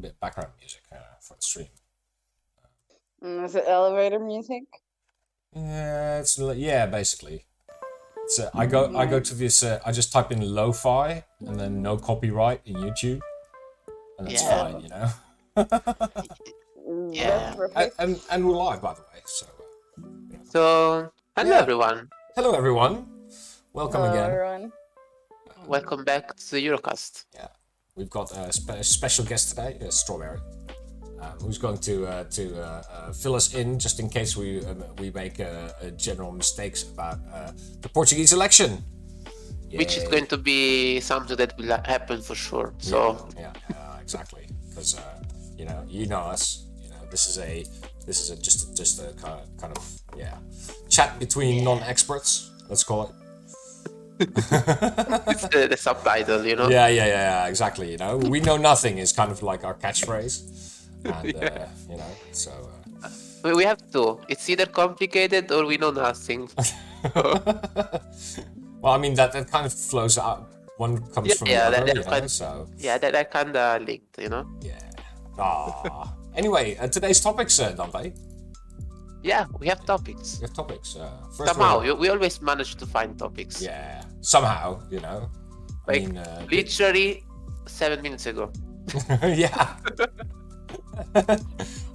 bit of background music for the stream. Is it elevator music? Yeah, basically. So I go to this. I just type in lo-fi and then no copyright in YouTube, and that's fine, you know. Yeah. And we're live, by the way. So hello everyone. Hello everyone. Welcome again. Everyone. Welcome back to the EUROCAST. Yeah, we've got a special guest today, Strawberry, who's going to fill us in just in case we make general mistakes about the Portuguese election. Yay. Which is going to be something that will happen for sure. So yeah, exactly, because you know us. You know, this is just a kind of chat between non-experts. Let's call it. It's the subtitle, you know. Yeah, exactly. You know, we know nothing is kind of like our catchphrase, and you know, so. We have to. It's either complicated or we know nothing. Well, I mean that kind of flows out. One comes from the other, you know. So. Yeah, that kind of linked, you know. Yeah. Anyway, today's topics, Dante. Yeah, we have topics. We have topics. Somehow, we always manage to find topics. Yeah, somehow, you know. Like, I mean, literally 7 minutes ago. Yeah.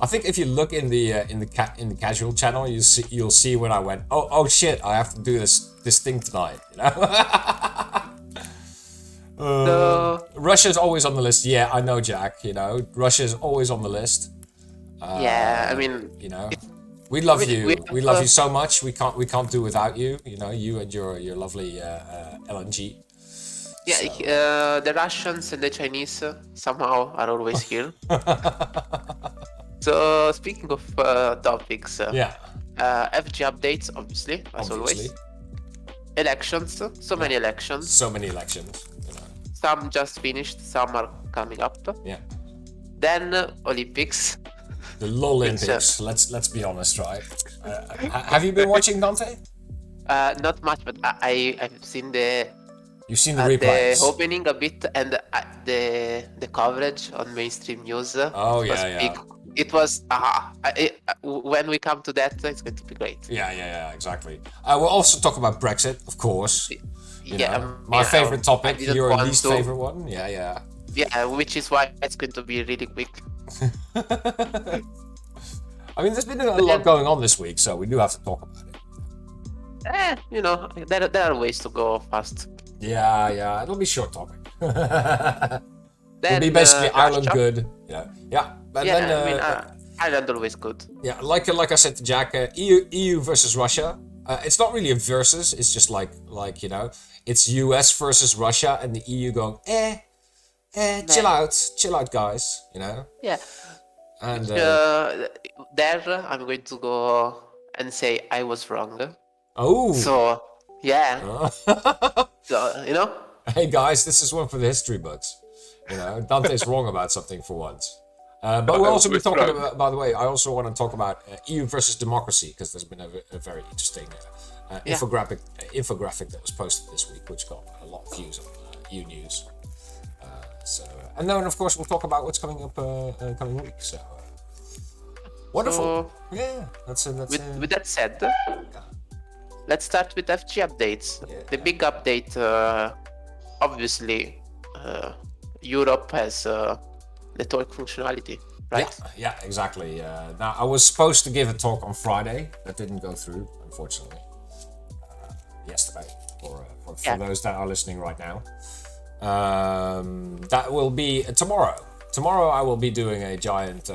I think if you look in the casual channel, you'll see when I went, oh shit, I have to do this thing tonight. You know. Russia's always on the list. Yeah, I know, Jack. You know, Russia's always on the list. Yeah, I mean, you know. We love you. We love you so much. We can't do without you. You know, you and your lovely LNG. Yeah, so. The Russians and the Chinese somehow are always here. So speaking of topics, FG updates, obviously, as always. Elections, many elections. So many elections. You know. Some just finished. Some are coming up. Yeah. Then Olympics. The Olympics. Let's be honest, right? Have you been watching, Dante? Not much, but I've seen the. You've seen the replays. The opening a bit and the coverage on mainstream news. Oh yeah. It was when we come to that, it's going to be great. Yeah, exactly. We'll also talk about Brexit, of course. My favorite topic. Your least favorite one. Yeah. Yeah, which is why it's going to be really quick. I mean, there's been a lot going on this week, so we do have to talk about it. You know, there are ways to go fast. Yeah, it'll be short topic. It'll be basically Ireland good. Yeah. But then, Ireland always good. Yeah, like I said to Jack, EU versus Russia. It's not really a versus. It's just like you know, it's US versus Russia, and the EU going chill out, guys. You know. Yeah. And there, I'm going to go and say I was wrong. Oh. So yeah. So, you know. Hey guys, this is one for the history books. You know, Dante's wrong about something for once. But we'll also be talking about, by the way, I also want to talk about EU versus democracy, because there's been a very interesting infographic that was posted this week, which got a lot of views on EU News. And then, of course, we'll talk about what's coming up coming week. So, wonderful. That's with that said, let's start with FG updates. The big update, obviously, Europe has the talk functionality, right? Yeah, exactly. Now, I was supposed to give a talk on Friday. That didn't go through, unfortunately. Yesterday, for those that are listening right now. That will be tomorrow. Tomorrow I will be doing a giant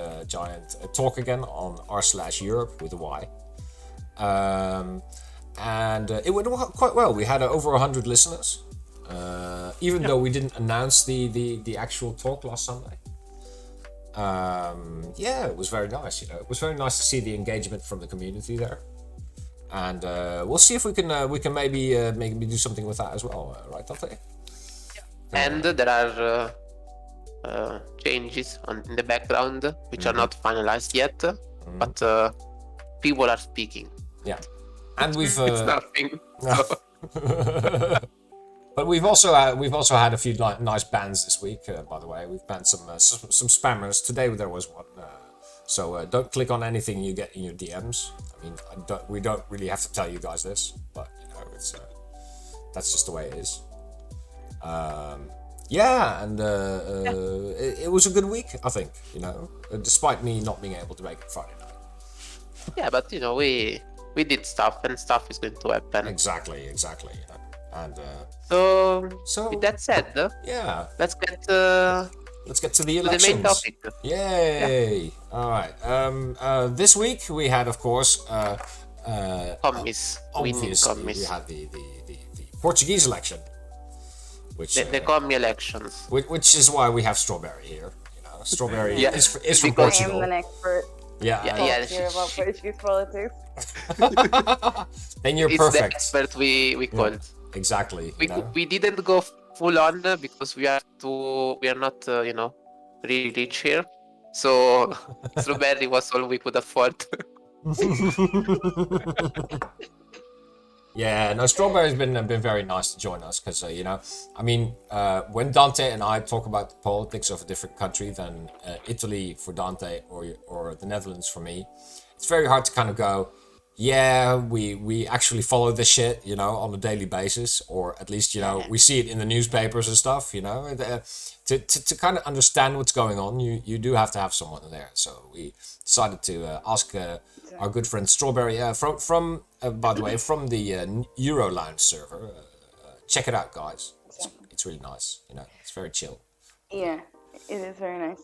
talk again on r/Europe with a Y. And it went quite well. We had over 100 listeners. Even though we didn't announce the actual talk last Sunday. It was very nice. You know, it was very nice to see the engagement from the community there. And we'll see if we can maybe do something with that as well, right, Dante? And there are changes in the background which are not finalized yet, but people are speaking. Yeah, and we've it's nothing. But we've also had a few nice bans this week. By the way, we've banned some spammers. Today there was one. So don't click on anything you get in your DMs. I mean, we don't really have to tell you guys this, but it's that's just the way it is. And it was a good week, I think. Despite me not being able to make it Friday night. Yeah, but we did stuff, and stuff is going to happen. Exactly. And so with that said, let's get to the elections. The main topic. Yay! Yeah. All right. This week we had, of course, obviously we had the Portuguese election, which the commie elections, which is why we have Strawberry here. Strawberry is from Portugal. I am an expert. Yeah. Here about Portuguese politics. Then you're it's perfect. The expert we called. Exactly. We didn't go full on because we are not really rich here. So Strawberry was all we could afford. Yeah, no, Strawberry's been very nice to join us because when Dante and I talk about the politics of a different country than Italy for Dante or the Netherlands for me, it's very hard to kind of go, yeah, we actually follow this shit, on a daily basis, or at least we see it in the newspapers and stuff, to kind of understand what's going on, you do have to have someone there. So we decided to ask our good friend Strawberry from by the way, from the Euro Lounge server. Check it out, guys. It's really nice. It's very chill. Yeah, it is very nice.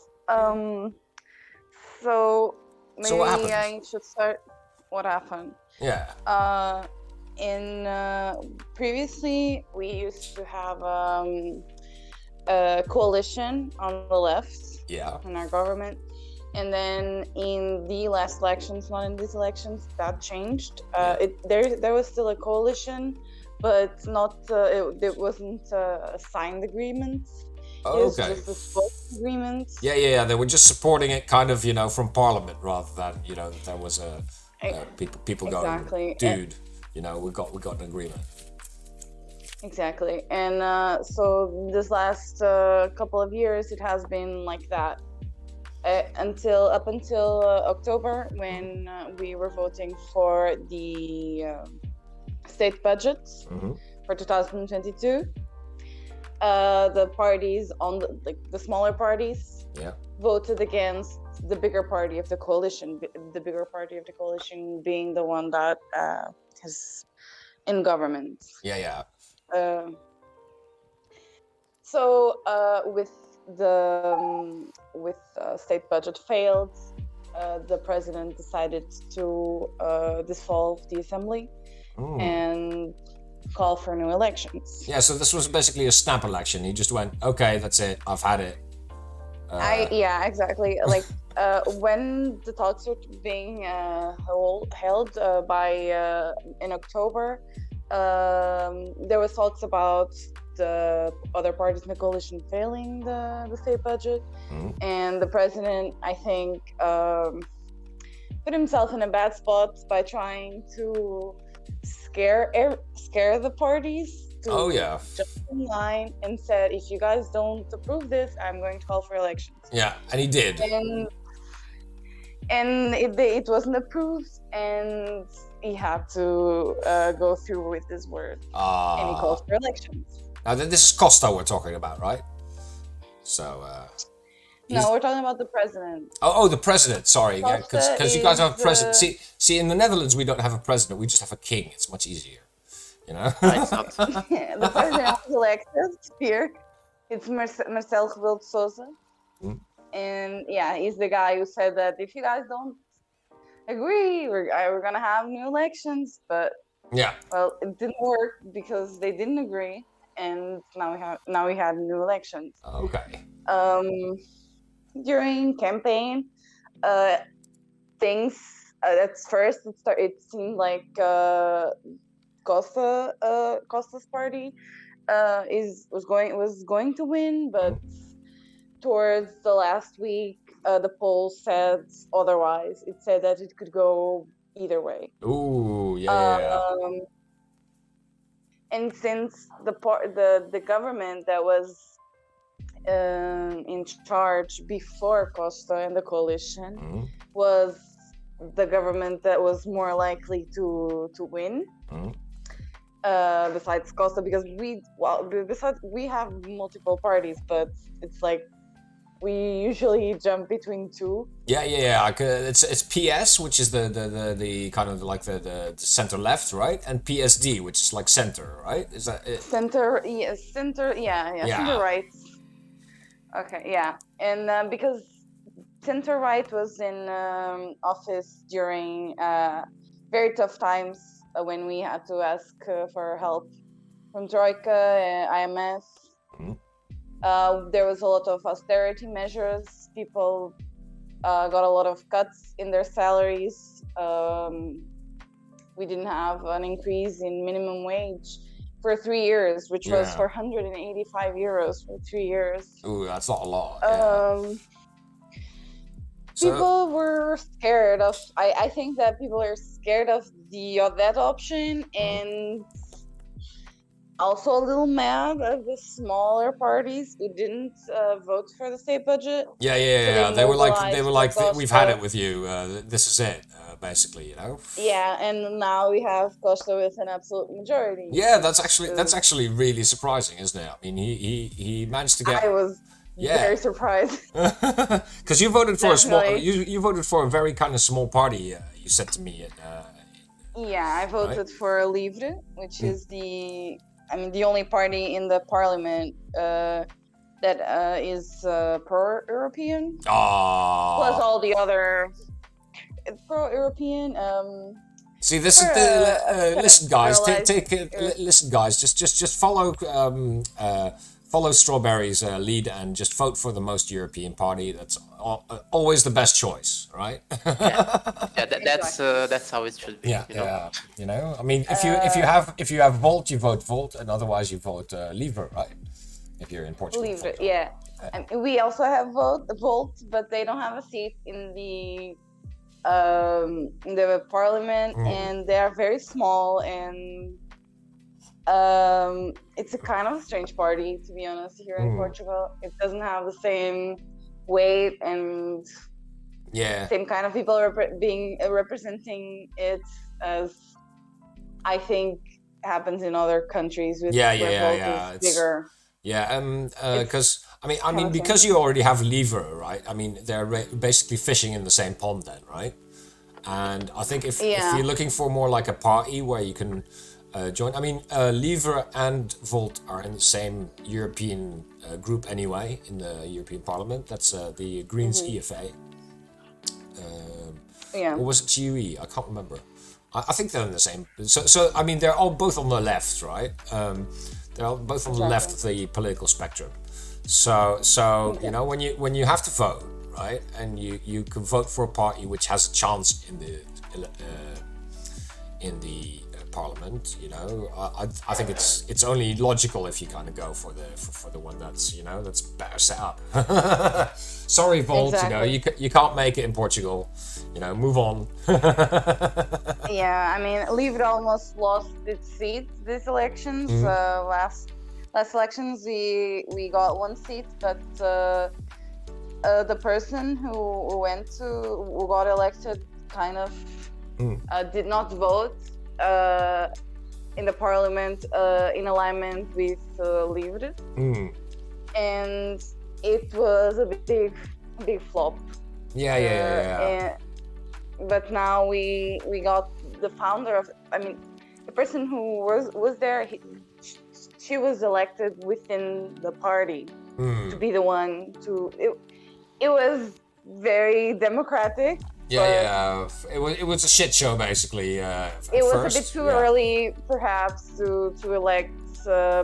So maybe I should start. What happened? Yeah. Previously we used to have a coalition on the left. Yeah. In our government. And then in the last elections, not in these elections, that changed. There was still a coalition, but not. It wasn't a signed agreement. Oh, it was okay. just a spoke agreement. Yeah. They were just supporting it, kind of, from Parliament, rather than there was a people going, exactly. Dude, we got an agreement. Exactly, and so this last couple of years, it has been like that. Up until October, when we were voting for the state budget for 2022, the parties on the smaller parties voted against the bigger party of the coalition. The bigger party of the coalition being the one that is in government. Yeah. So with state budget failed, the president decided to dissolve the assembly and call for new elections. Yeah, so this was basically a snap election. He just went, okay, that's it, I've had it. Exactly. Like when the talks were being held in October, there was talks about the other parties in the coalition failing the state budget, and the president, I think, put himself in a bad spot by trying to scare the parties to jump in line and said, if you guys don't approve this, I'm going to call for elections. Yeah, and he did. And it wasn't approved, and he had to go through with his word, and he called for elections. Now, this is Costa we're talking about, right? So, no, we're talking about the president. Oh, the president. Sorry, because you guys have a president. See, in the Netherlands we don't have a president. We just have a king. It's much easier, It's not. The president was elected here. It's Marcelo Rebelo de Sousa, and he's the guy who said that if you guys don't agree, we're gonna have new elections. But well, it didn't work because they didn't agree. And now we have new elections. Okay. During campaign, things at first it seemed like Costa's party was going to win, but towards the last week, the polls said otherwise. It said that it could go either way. Ooh, yeah. and since the government that was in charge before Costa and the coalition was the government that was more likely to win. Besides Costa, because we have multiple parties, but it's like we usually jump between two. Yeah. It's PS, which is the kind of like the center left, right, and PSD, which is like center, right? Is that it? Center right. Okay, yeah, and because center right was in office during very tough times when we had to ask for help from Troika, IMF. There was a lot of austerity measures. People got a lot of cuts in their salaries. We didn't have an increase in minimum wage for 3 years, which was 485 euros for 3 years. Ooh, that's not a lot. People were scared of. I think that people are scared of that option, and also a little mad at the smaller parties who didn't vote for the state budget. Yeah. They were like, we've had it with you. This is it, basically, you know. Yeah, and now we have Costa with an absolute majority. Yeah, that's actually really surprising, isn't it? I mean, he managed to get. I was very surprised because you voted for a small. You voted for a very kind of small party. You said to me. I voted for Livre, which is the only party in the parliament that is pro-European. Plus all the other pro-European. See, this is listen, guys. Listen, guys. Just follow follow Strawberry's lead and just vote for the most European party. That's always the best choice, right? That's how it should be. You know, I mean, if you have Volt, you vote Volt, and otherwise you vote Livre, right? If you're in Portugal. Livre, yeah. And we also have Volt, but they don't have a seat in the parliament, and they are very small, and it's a kind of a strange party, to be honest, here in Portugal. It doesn't have the same weight and same kind of people representing it as I think happens in other countries with where Volt is bigger. Because because you already have Livre, right? I mean, they're basically fishing in the same pond then, right? And I think if you're looking for more like a party where you can join, I mean, Livre and Volt are in the same European group anyway, in the European Parliament. That's the Greens EFA. Or was it GUE? I can't remember. I think they're in the same. So I mean, they're all both on the left, right? They're all both on the left of the political spectrum. So you know, when you have to vote, right, and you can vote for a party which has a chance in the parliament, you know, I think it's only logical if you kind of go for the one that's, you know, that's better set up. Sorry, Volt, you know, you can't make it in Portugal, you know, move on. I mean, Livre almost lost its seat this elections. Last elections we got one seat, but the person who got elected kind of did not vote in the parliament in alignment with Livre, and it was a big flop. But now we got the founder of, I mean, the person who was there, she was elected within the party to be the one to. It was very democratic. It was a shit show basically. It was a bit too early, perhaps, to elect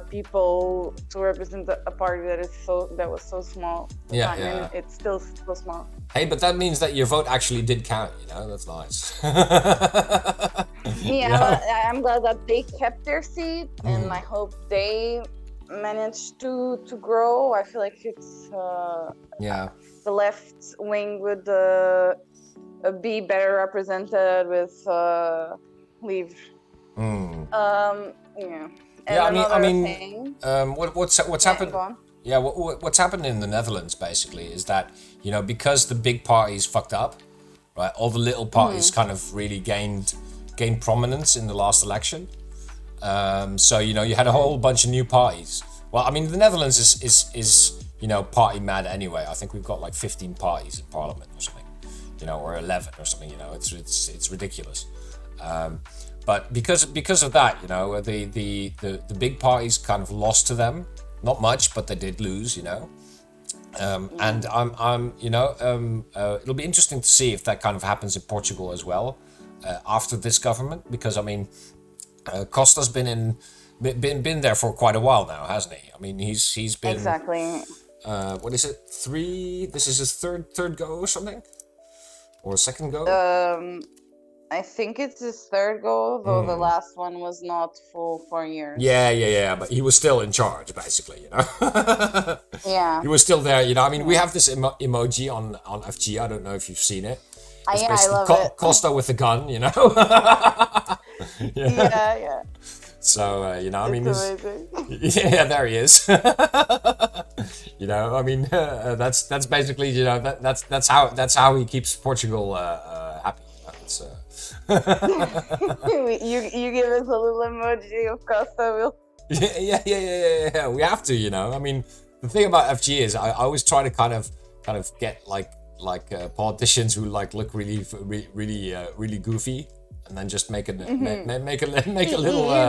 people to represent a party that was so small. And it's still so small. Hey, but that means that your vote actually did count. You know, that's nice. I'm glad that they kept their seat, and I hope they managed to grow. I feel like it's the left wing would be better represented with Livre. Yeah, I mean, thing, what's happened? Yeah, what's happened in the Netherlands basically is that, you know, because the big parties fucked up, right? All the little parties kind of really gained prominence in the last election. So, you know, you had a whole bunch of new parties. Well, I mean, the Netherlands is you know, party mad anyway. I think we've got like 15 parties in parliament or something, you know, or 11 or something. You know, it's ridiculous. But because of that, you know, the big parties kind of lost to them. Not much, but they did lose, you know. And I'm you know, it'll be interesting to see if that kind of happens in Portugal as well after this government, because I mean, Costa's been there for quite a while now, hasn't he? I mean, he's been exactly. What is it? 3? This is his third go or something, or second go? I think it's his third go, though the last one was not full 4 years. Yeah. But he was still in charge, basically, you know. Yeah. He was still there, you know. I mean, we have this emoji on FG. I don't know if you've seen it. It's I love it. Costa with a gun, you know. Yeah. So you know, I mean, it's amazing. Yeah, there he is. You know, I mean, that's basically, you know, that's how he keeps Portugal happy. It's, you give us a little emoji of Costa, Will. Yeah. We have to, you know. I mean, the thing about FG is I always try to kind of get like politicians who like look really goofy, and then just make a little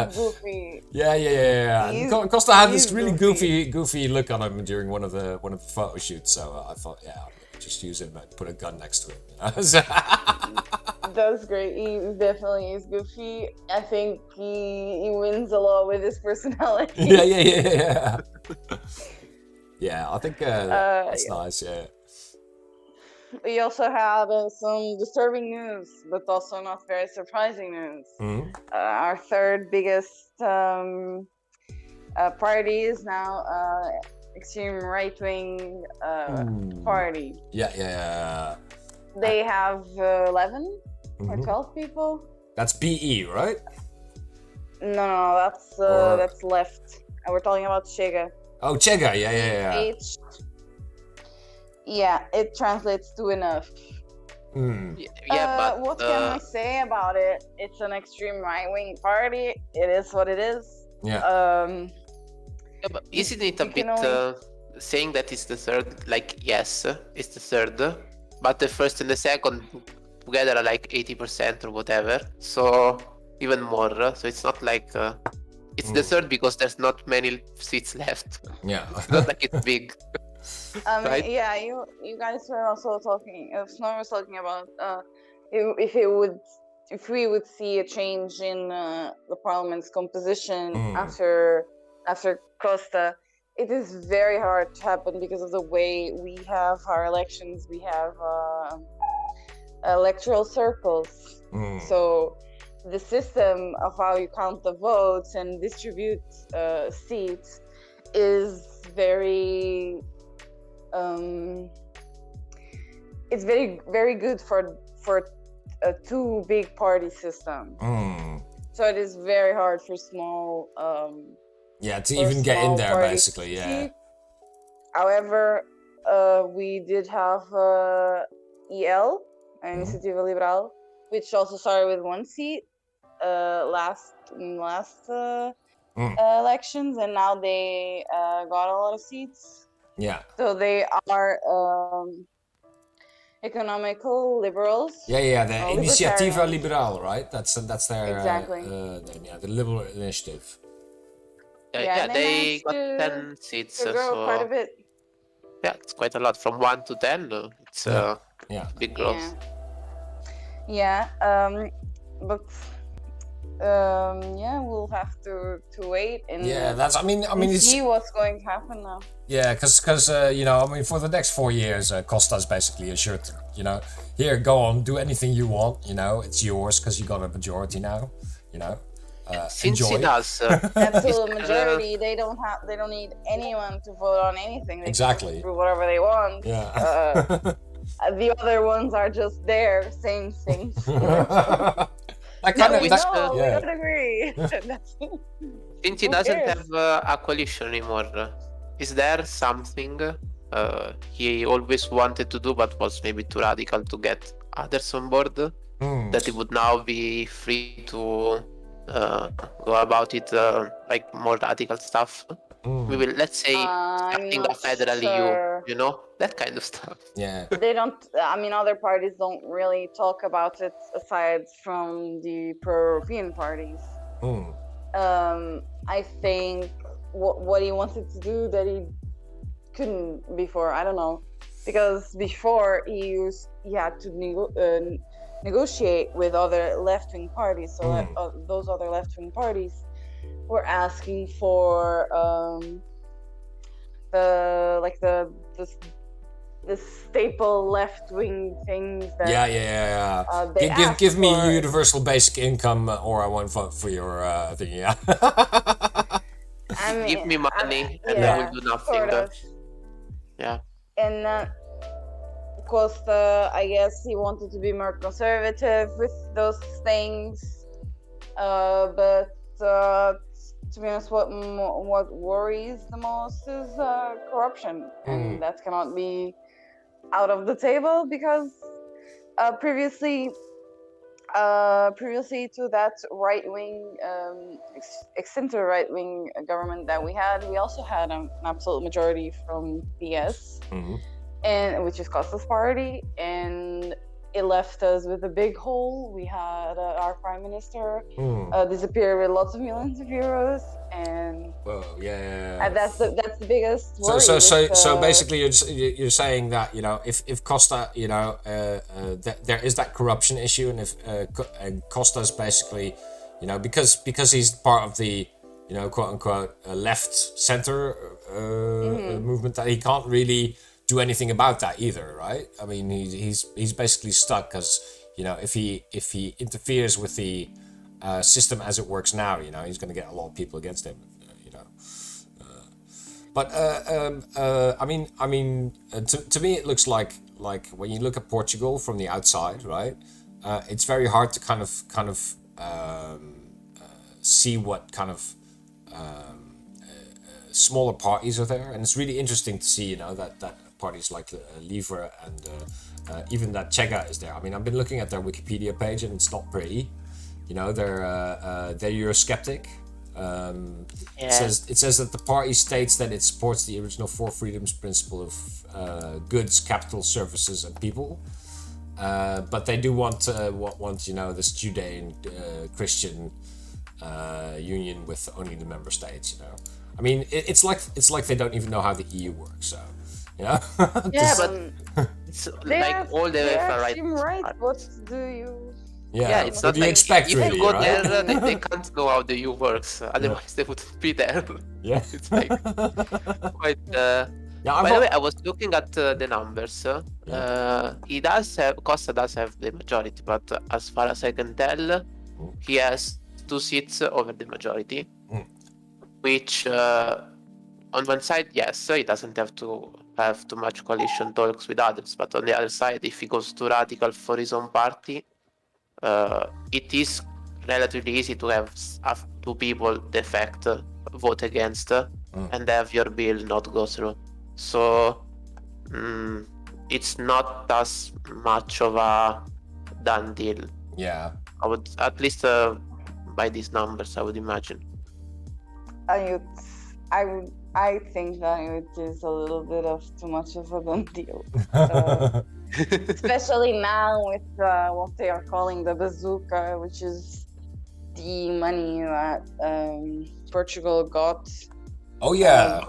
goofy. Yeah. Costa had this really goofy look on him during one of the photo shoots, so I thought, yeah, I'll just use him and put a gun next to him. You know? That's great. He definitely is goofy. I think he wins a lot with his personality. Yeah. Yeah, I think that's nice. Yeah. We also had some disturbing news, but also not very surprising news. Our third biggest party is now extreme right-wing party. Yeah. They have 11 or 12 people. That's BE, right? No, that's left. We're talking about Chega. Oh, Chega, yeah. Yeah, it translates to enough. But what can I say about it? It's an extreme right-wing party. It is what it is. Yeah. But isn't it a bit saying that it's the third? Like, yes, it's the third, but the first and the second together are like 80% or whatever. So even more. So it's not like it's the third because there's not many seats left. Yeah. It's not like it's big. Right? Yeah, you guys were also talking. Snow was talking about if we would see a change in the parliament's composition after Costa. It is very hard to happen because of the way we have our elections. We have electoral circles. So the system of how you count the votes and distribute seats is very it's very good for a too big party system. So it is very hard for small to even get in there, basically. Yeah. However, we did have EL, Iniciativa Liberal, which also started with 1 seat last elections, and now they got a lot of seats. Yeah. So they are economical liberals. Yeah. The Iniciativa Liberal, right? That's their exactly. The Liberal Initiative. They got 10 seats. To grow quite a bit. Yeah, it's quite a lot. From 1 to 10, it's big growth. Yeah. But we'll have to wait and see what's going to happen now. Yeah, because for the next 4 years, Costa's basically assured, here, go on, do anything you want, it's yours because you got a majority now, Since enjoy. He does, until a majority, they don't need anyone to vote on anything. They exactly. can do whatever they want. Yeah. The other ones are just there saying things. that kind of we that, know, we yeah. don't agree. Since he Who doesn't cares? have a coalition anymore, is there something he always wanted to do but was maybe too radical to get others on board? That he would now be free to go about it like more radical stuff? Maybe, let's say, I'm starting a not federal sure. EU, that kind of stuff. Yeah. They don't. I mean, other parties don't really talk about it aside from the pro-European parties. I think what he wanted to do that he couldn't before. I don't know, because before he had to negotiate with other left-wing parties. So those other left-wing parties were asking for the staple left-wing things that they Give me for. universal basic income, or I won't vote for your thing. Yeah. I mean, Give me money and yeah, I will do nothing. sort of. Yeah. And Costa, I guess he wanted to be more conservative with those things, but to be honest, what worries the most is corruption, and that cannot be out of the table because previously to that right-wing, center right-wing government that we also had an absolute majority from PS, and which is Costa's party, and it left us with a big hole. We had our prime minister disappear with lots of millions of euros, and that's the biggest worry. So basically, you're saying that if Costa, there is that corruption issue, and if and Costa's basically, because he's part of the quote unquote left center movement, that he can't really do anything about that either, right? I mean, he's basically stuck because if he interferes with the system as it works now, he's going to get a lot of people against him, But I mean, to me, it looks like when you look at Portugal from the outside, right? It's very hard to kind of see what kind of smaller parties are there, and it's really interesting to see, that parties like Livre and even that Chega is there. I mean, I've been looking at their Wikipedia page, and it's not pretty. They're Eurosceptic. It says that the party states that it supports the original four freedoms principle of goods, capital, services, and people. But they do want this Judean Christian union with only the member states. I mean, it's like they don't even know how the EU works. So, yeah, but it's like all the far right. What do you? Yeah, it's what not do you like expect, if really, you go right? there, they can't know how the EU works. Otherwise, they would be there. Yeah, it's like quite. By the way, I was looking at the numbers. Costa does have the majority, but as far as I can tell, he has 2 seats over the majority. Which, on one side, yes, he doesn't have to have too much coalition talks with others. But on the other side, if he goes too radical for his own party, it is relatively easy to have 2 people defect, vote against, and have your bill not go through. So it's not as much of a done deal. Yeah, I would, at least by these numbers, I would imagine. I think that it is a little bit of too much of a done deal. Especially now with what they are calling the bazooka, which is the money that Portugal got. Oh yeah,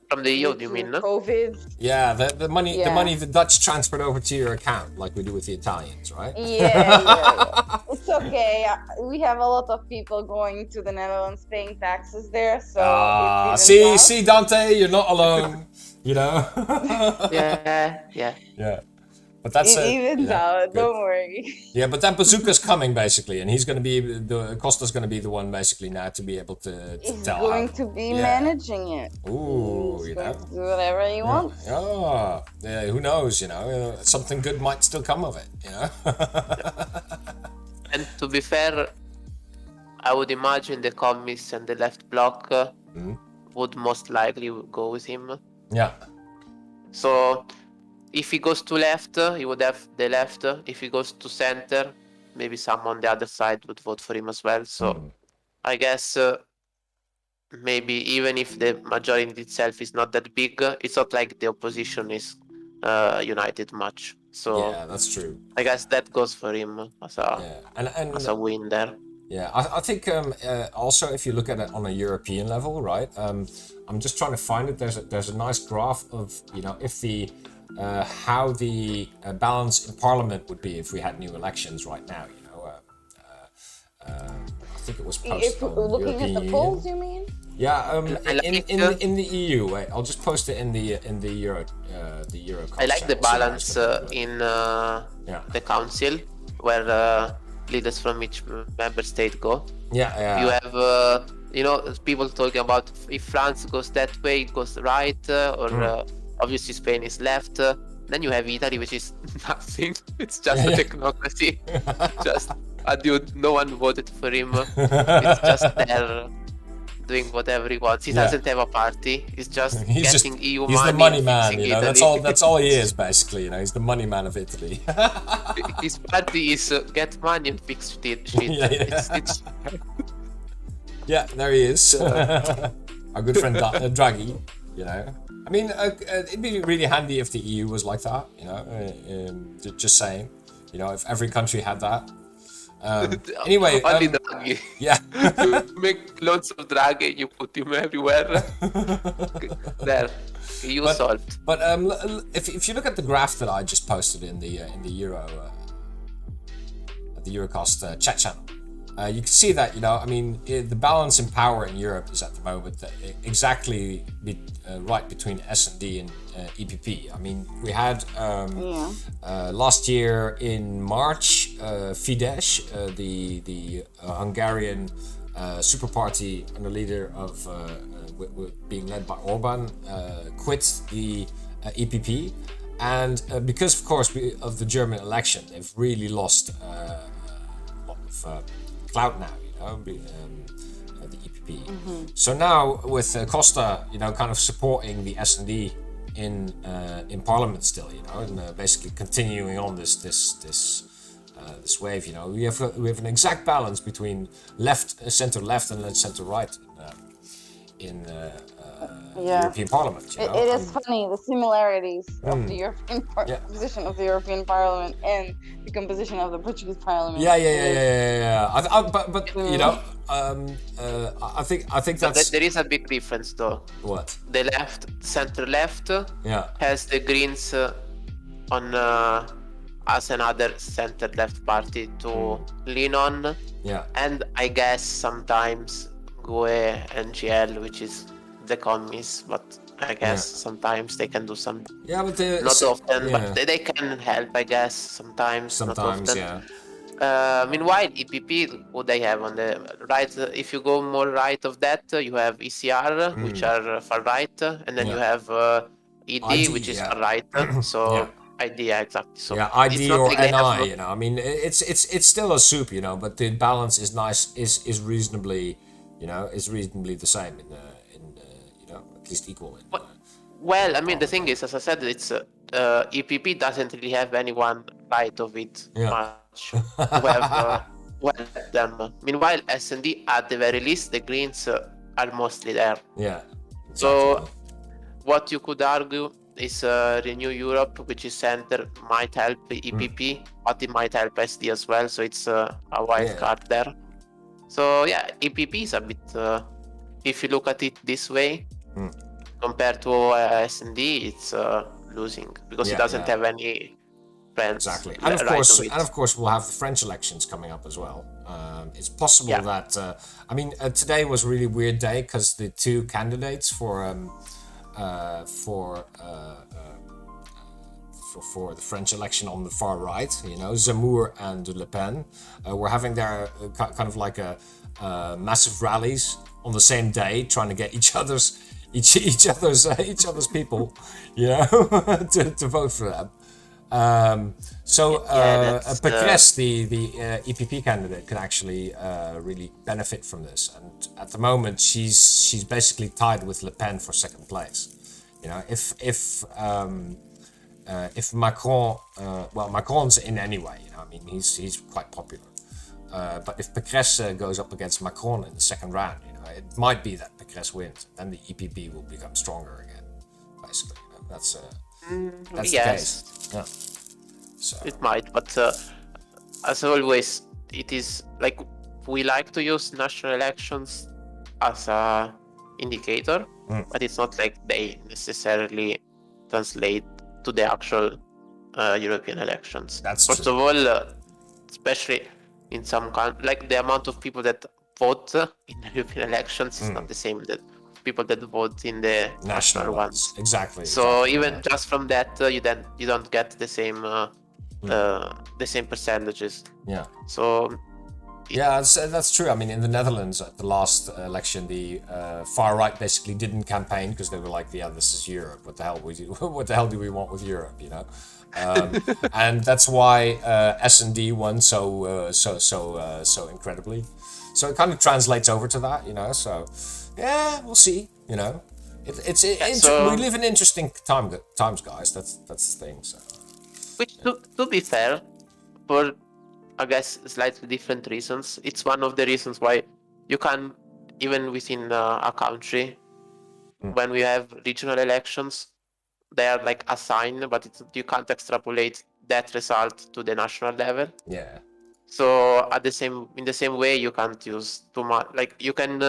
from the EU, you mean? No? COVID. Yeah, the money the Dutch transferred over to your account, like we do with the Italians, right? Yeah. It's okay. We have a lot of people going to the Netherlands paying taxes there, so see, Dante, you're not alone. Yeah. But that's it evens out. Don't worry. Yeah, but that bazooka's coming basically, and he's going to be Costa's going to be the one basically now to be able to he's tell. He's going to be managing it. Ooh, he's going to do whatever he wants. Yeah, who knows? Something good might still come of it. And to be fair, I would imagine the communists and the left bloc would most likely go with him. Yeah. So if he goes to left, he would have the left. If he goes to center, maybe some on the other side would vote for him as well. So I guess maybe even if the majority itself is not that big, it's not like the opposition is united much. So yeah, that's true. I guess that goes for him as as a win there. Yeah, I think also if you look at it on a European level, right? I'm just trying to find it. There's a nice graph of if the how the balance in Parliament would be if we had new elections right now. I think it was posted. If we're looking European at the polls, you mean? Yeah, in the EU. Wait, I'll just post it in the EUROCAST. I like the balance in the council where leaders from each member state go. Yeah. You have people talking about if France goes that way, it goes right, or obviously Spain is left. Then you have Italy, which is nothing. It's just a technocracy. Just a dude. No one voted for him. It's just there doing whatever he wants. He doesn't have a party. He's just getting EU money. He's the money man. Italy. That's all he is basically. He's the money man of Italy. His party is get money and fix shit. Yeah, there he is. Our good friend Draghi. I mean, it'd be really handy if the EU was like that. Just saying. If every country had that. Anyway, only Draghi. Yeah. You make lots of Draghi, you put him everywhere. There, EU solved. But if you look at the graph that I just posted in the EUROCAST chat channel, you can see that the balance in power in Europe is at the moment exactly right between S&D and EPP. I mean, we had last year in March, Fidesz, the Hungarian super party under leader of being led by Orban, quit the EPP, and because of course of the German election, they've really lost a lot of clout now. The EPP. So now with Costa, kind of supporting the S&D in Parliament still, and basically continuing on this wave. We have an exact balance between center left and center right in European Parliament. It is funny the similarities of the European position of the European Parliament and the composition of the Portuguese Parliament. Yeah. I think that's. There is a big difference though. What? The center left, has the Greens on as another center left party to lean on. Yeah. And I guess sometimes GUE and GL, which is the communists, but I guess sometimes they can do some. Yeah, but not often, but they can help. I guess sometimes not often. Meanwhile, EPP, what they have on the right, if you go more right of that, you have ECR, which are far right, and then you have ED, which is far right. So ID, exactly. So ID or NI, I mean, it's still a soup, but the balance is nice, is reasonably, is reasonably the same in at least equal. Well, I mean, the thing is, as I said, it's EPP doesn't really have anyone right of it much. We have them. Meanwhile, S&D, at the very least, the Greens are mostly there. Yeah. Exactly. So, what you could argue is Renew Europe, which is center, might help EPP, but it might help SD as well. So it's a wild card there. So EPP is a bit, if you look at it this way, compared to S&D, it's losing because it doesn't have any friends. Exactly, and of course, we'll have the French elections coming up as well. It's possible that today was a really weird day because the two candidates for the French election on the far right, Zemmour and Le Pen, were having their kind of like a massive rallies on the same day, trying to get each other's people, to vote for them. Pécresse, the EPP candidate, can actually really benefit from this. And at the moment, she's basically tied with Le Pen for second place. You know, if Macron, Macron's in anyway. You know, I mean, he's quite popular. But if Pécresse goes up against Macron in the second round, you know, it might be that Pécresse wins. Then the EPP will become stronger again. Basically, you know, that's the case. Yeah. So. It might, but as always, it is like we like to use national elections as a indicator, but it's not like they necessarily translate to the actual European elections. That's First true. of all, especially in some countries, like the amount of people that vote in the European elections is not the same that people that vote in the national ones. Exactly. So even just from that, you don't get the same percentages. Yeah. So. That's true. I mean, in the Netherlands at the last election, the far right basically didn't campaign because they were like, "Yeah, this is Europe. What the hell what the hell do we want with Europe?" You know, and that's why S&D won so incredibly. So it kind of translates over to that, you know. So yeah, we'll see. You know, we live in interesting times, guys. That's the thing. So. Which, to be fair, for I guess slightly different reasons. It's one of the reasons why you can, even within a country, when we have regional elections, they are like assigned, but you can't extrapolate that result to the national level. Yeah. So in the same way, you can't use too much. Like you can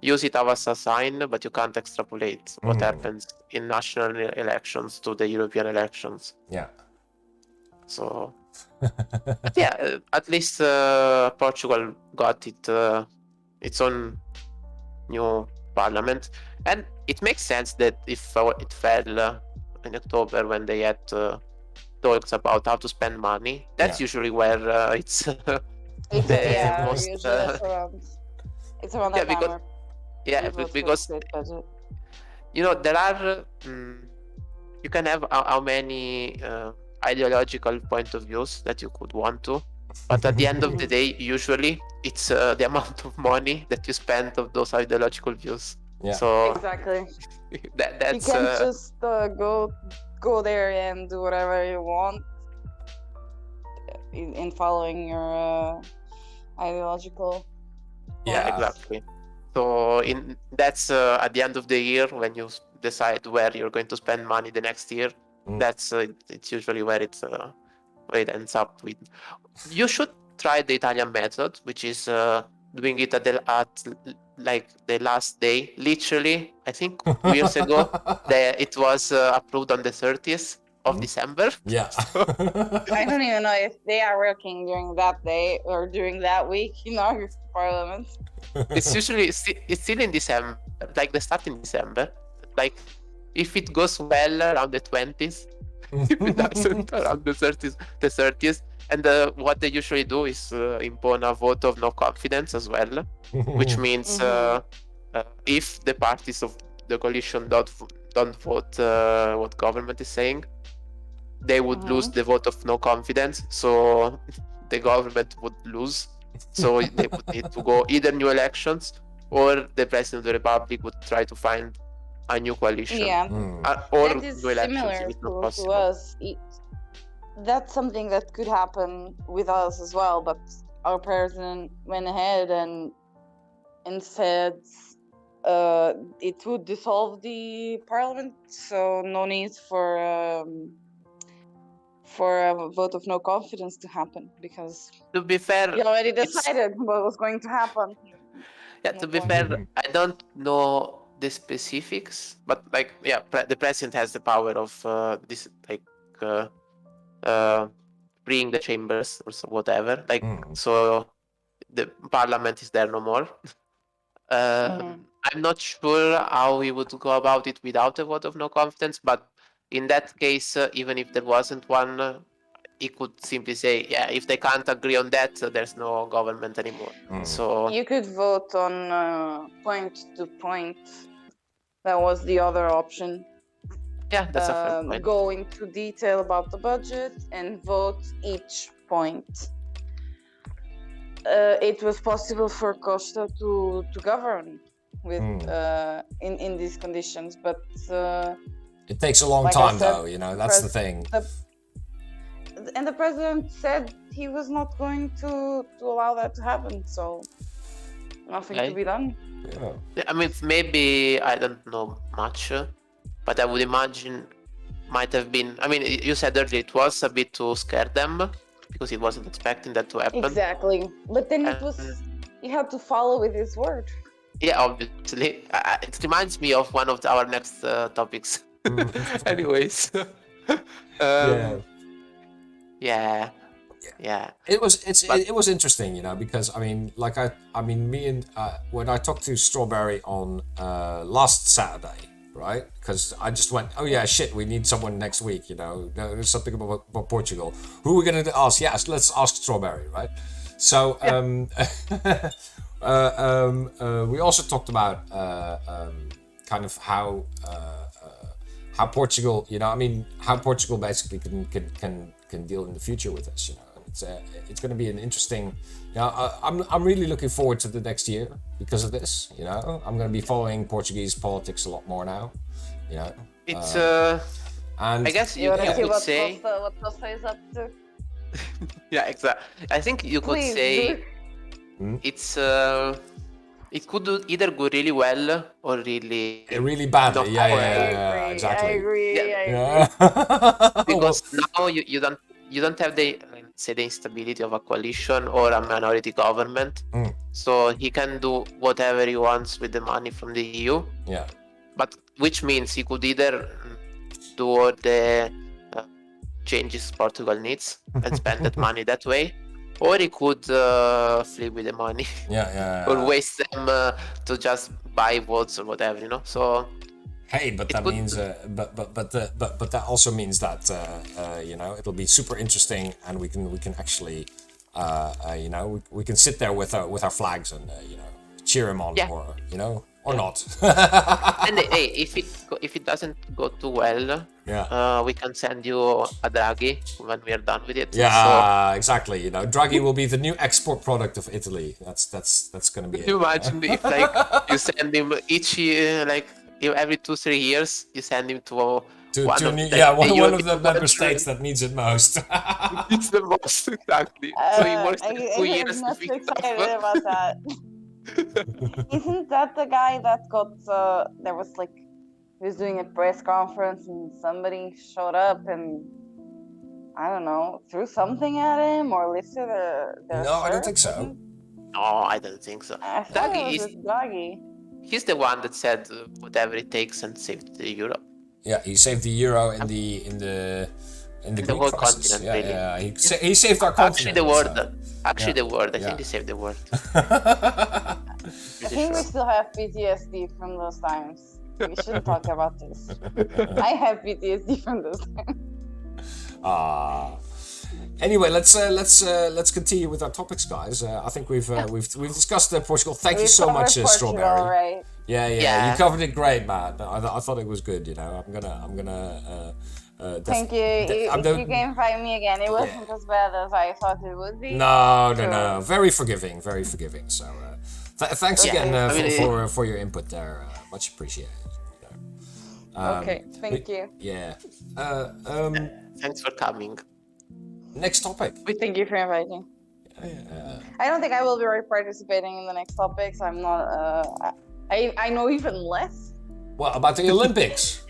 use it as a sign, but you can't extrapolate what happens in national elections to the European elections. Yeah. So. Yeah, at least Portugal got its own new parliament, and it makes sense that if it fell in October when they had talks about how to spend money, that's usually where it's most. Usually it's around that time. Because you know there are you can have how many ideological point of views that you could want to, but at the end of the day, usually it's the amount of money that you spend of those ideological views. Yeah. So exactly. That's you can't just go there and do whatever you want in following your ideological. Yeah, exactly. So that's at the end of the year when you decide where you're going to spend money the next year. That's it's usually where it ends up with. You should try the Italian method, which is doing it at like the last day. Literally, I think 2 years ago, it was approved on the 30th of December. Yeah. I don't even know if they are working during that day or during that week in our parliament. It's usually it's still in December, like the start in December, like. If it goes well around the 20th, if it doesn't around the 30th, and what they usually do is impose a vote of no confidence as well, which means if the parties of the coalition don't vote what government is saying, they would lose the vote of no confidence, so the government would lose. So they would need to go either new elections or the president of the republic would try to find a new coalition. Yeah, or that is similar to us. That's something that could happen with us as well, but our president went ahead and said it would dissolve the parliament, so no need for a vote of no confidence to happen, because to be fair, he already decided what was going to happen. Yeah, to be fair, I don't know the specifics, but like the president has the power of this freeing the chambers or whatever, like so the parliament is there no more. I'm not sure how we would go about it without a vote of no confidence, but in that case, even if there wasn't one, he could simply say, yeah, if they can't agree on that, there's no government anymore. So you could vote on point to point. That was the other option. Yeah, that's a fair point. go into detail about the budget and vote each point. It was possible for Costa to govern with in these conditions, but it takes a long like time, I said, though. You know, that's the thing. And the president said he was not going to allow that to happen, so nothing to be done. Yeah. I mean, maybe I don't know much, but I would imagine might have been. I mean, you said earlier it was a bit to scare them because he wasn't expecting that to happen. Exactly, but then he had to follow with his word. Yeah, obviously. It reminds me of one of our next topics. Anyways. Yeah. It was interesting, you know, because I mean, me and when I talked to Strawberry on last Saturday, right? Because I just went, oh yeah, shit, we need someone next week, you know. There's something about Portugal. Who are we gonna ask? Yes, let's ask Strawberry, right? So we also talked about kind of how Portugal, you know, I mean, how Portugal basically can deal in the future with this, you know. It's going to be an interesting. You know, I'm really looking forward to the next year because of this. You know, I'm going to be following Portuguese politics a lot more now. You know, it's and I guess you could say what Costa is up to. Yeah, exactly. I think you could say it's it could either go really well or really badly. Yeah, exactly. I agree. Because now you don't have the instability of a coalition or a minority government, so he can do whatever he wants with the money from the EU. Yeah, but which means he could either do all the changes Portugal needs and spend that money that way, or he could flee with the money. Or waste them to just buy votes or whatever, you know. So hey, but that means but that also means that you know, it'll be super interesting, and we can actually you know, we can sit there with our flags and you know, cheer him on, or you know, or not. And hey, if it doesn't go too well, we can send you a Draghi when we are done with it. Exactly. You know, Draghi will be the new export product of Italy. That's gonna be. Can you imagine if like you send him each year, like every 2-3 years, you send him to one of the member states that needs it most. It's the most, exactly. So he works 2 years. I'm not so excited about that. Isn't that the guy that got there was like, he was doing a press conference and somebody showed up and I don't know, threw something at him or lifted their No, I don't think so. No, I don't think so. Draghi. He's the one that said whatever it takes and saved the euro. Yeah, he saved the euro in the Greek whole crisis. continent, really. He saved our continent. Actually, the world. The world. I think he saved the world. I think we still have PTSD from those times. We shouldn't talk about this. I have PTSD from those times. Anyway, let's continue with our topics, guys. I think we've discussed Portugal. Thank you so much, Strawberry. Right? Yeah. You covered it great, man. I thought it was good. You know, I'm gonna. Thank you. If you can invite me again, it wasn't as bad as I thought it would be. No. Very forgiving. So, thanks again for your input there. Much appreciated. Okay, thank you. Yeah. Thanks for coming. Next topic. Thank you for inviting. I don't think I will be participating in the next topics. I'm not. I know even less. What about the Olympics?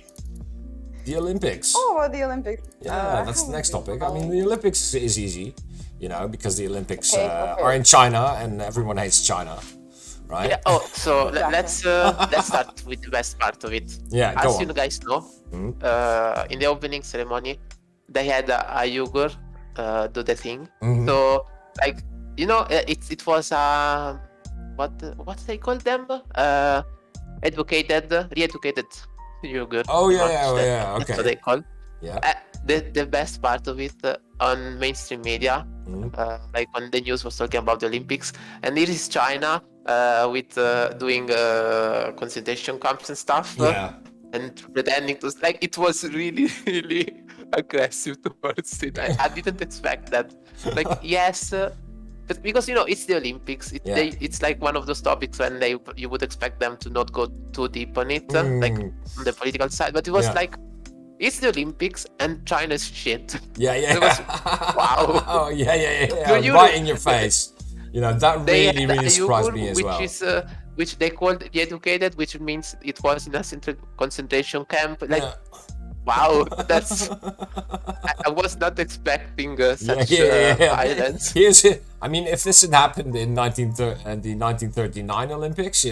The Olympics. Oh, about the Olympics. Yeah, that's the next topic. I mean, the Olympics is easy, you know, because the Olympics are in China and everyone hates China, right? Yeah. Oh, so let's start with the best part of it. Yeah, as you guys know, in the opening ceremony, they had a Uyghur do the thing. So, like, you know, it was what they call them? Re-educated Uyghur. Oh yeah. Okay. That's what they call. Yeah. The best part of it on mainstream media, like when the news was talking about the Olympics, and here is China with doing concentration camps and stuff. Yeah. and pretending to like it was really really aggressive towards it. I didn't expect that. Like yes, but because it's the Olympics, it's like one of those topics when you would expect them to not go too deep on it, like on the political side. But it was like it's the Olympics and China's shit. Yeah. It was, wow. Oh yeah. Right in your face. That really surprised me as well. Which they called the educated, which means it was in a concentration camp. Like, wow, that's. I was not expecting such violence. I mean, if this had happened in the 1939 Olympics,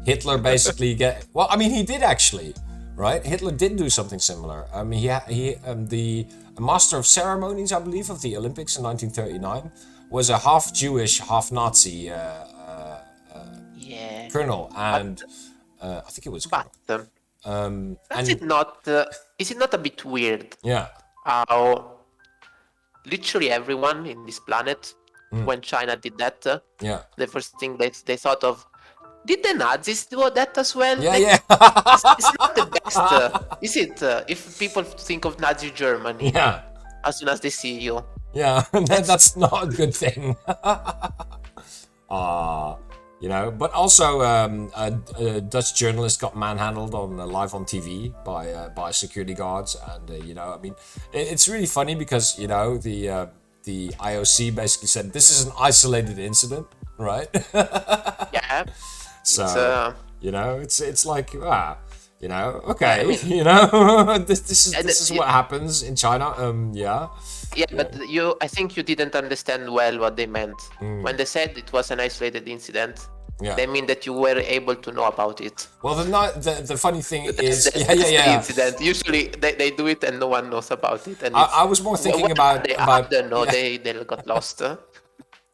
Hitler basically well, I mean, he did actually, right? Hitler did do something similar. I mean, the master of ceremonies, I believe, of the Olympics in 1939 was a half Jewish, half Nazi colonel, and I think it was. But is it not a bit weird? Yeah. How literally everyone in this planet, when China did that, the first thing they thought of, did the Nazis do that as well? Yeah. It's not the best, is it? If people think of Nazi Germany, as soon as they see you. Yeah, that's not a good thing. But also a Dutch journalist got manhandled live on TV by security guards, and I mean, it's really funny because the IOC basically said this is an isolated incident, right? Yeah. So it's like okay, this is what happens in China. Yeah, but I think you didn't understand well what they meant when they said it was an isolated incident. They mean that you were able to know about it. Well, the funny thing is, the incident. Usually they do it and no one knows about it. And I was more thinking about they got lost or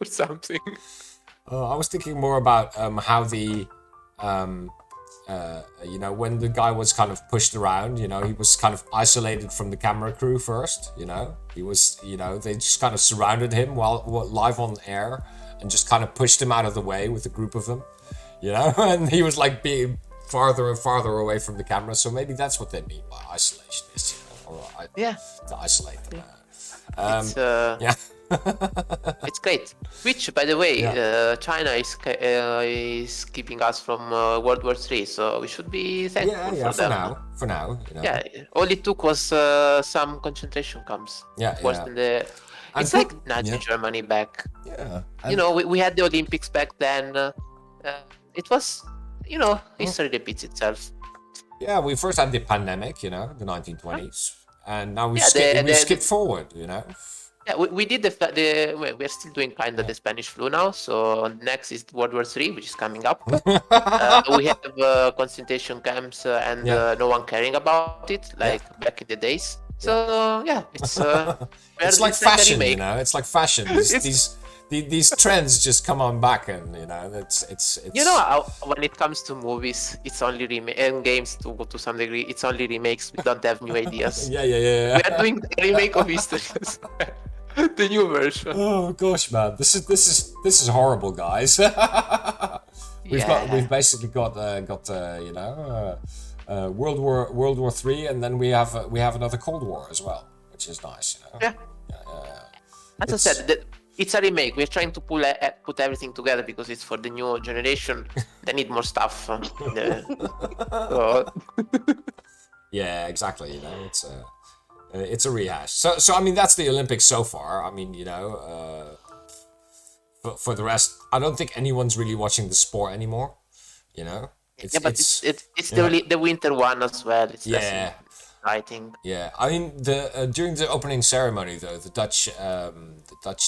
something. I was thinking more about how the when the guy was kind of pushed around, he was kind of isolated from the camera crew first, he was, they just kind of surrounded him while live on air and just kind of pushed him out of the way with a group of them, and he was like being farther and farther away from the camera. So maybe that's what they mean by isolationist, to isolate them. It's great. Which, by the way, China is keeping us from World War III, so we should be thankful for them. For now. Yeah, all it took was some concentration camps. Worse than it's like Nazi Germany back. Yeah. We had the Olympics back then. It was, history repeats itself. Yeah, we first had the pandemic, the 1920s, and now we skipped forward, Yeah, we did we're still doing kind of the Spanish flu now. So next is World War III, which is coming up. We have concentration camps and no one caring about it, like back in the days. So it's like fashion, It's like fashion. These trends just come on back, and it's. When it comes to movies, it's only and games to some degree. It's only remakes. We don't have new ideas. Yeah. We are doing a remake of history. The new version. Oh gosh, man, this is horrible, guys. We've basically got World War III, and then we have another Cold War as well, which is nice. Yeah. As I said, it's a remake. We're trying to put everything together because it's for the new generation. They need more stuff. Yeah, exactly. It's a rehash. So I mean, that's the Olympics so far. I mean, for the rest, I don't think anyone's really watching the sport anymore. It's the winter one as well. It's less exciting. Yeah, I mean, during the opening ceremony though, the Dutch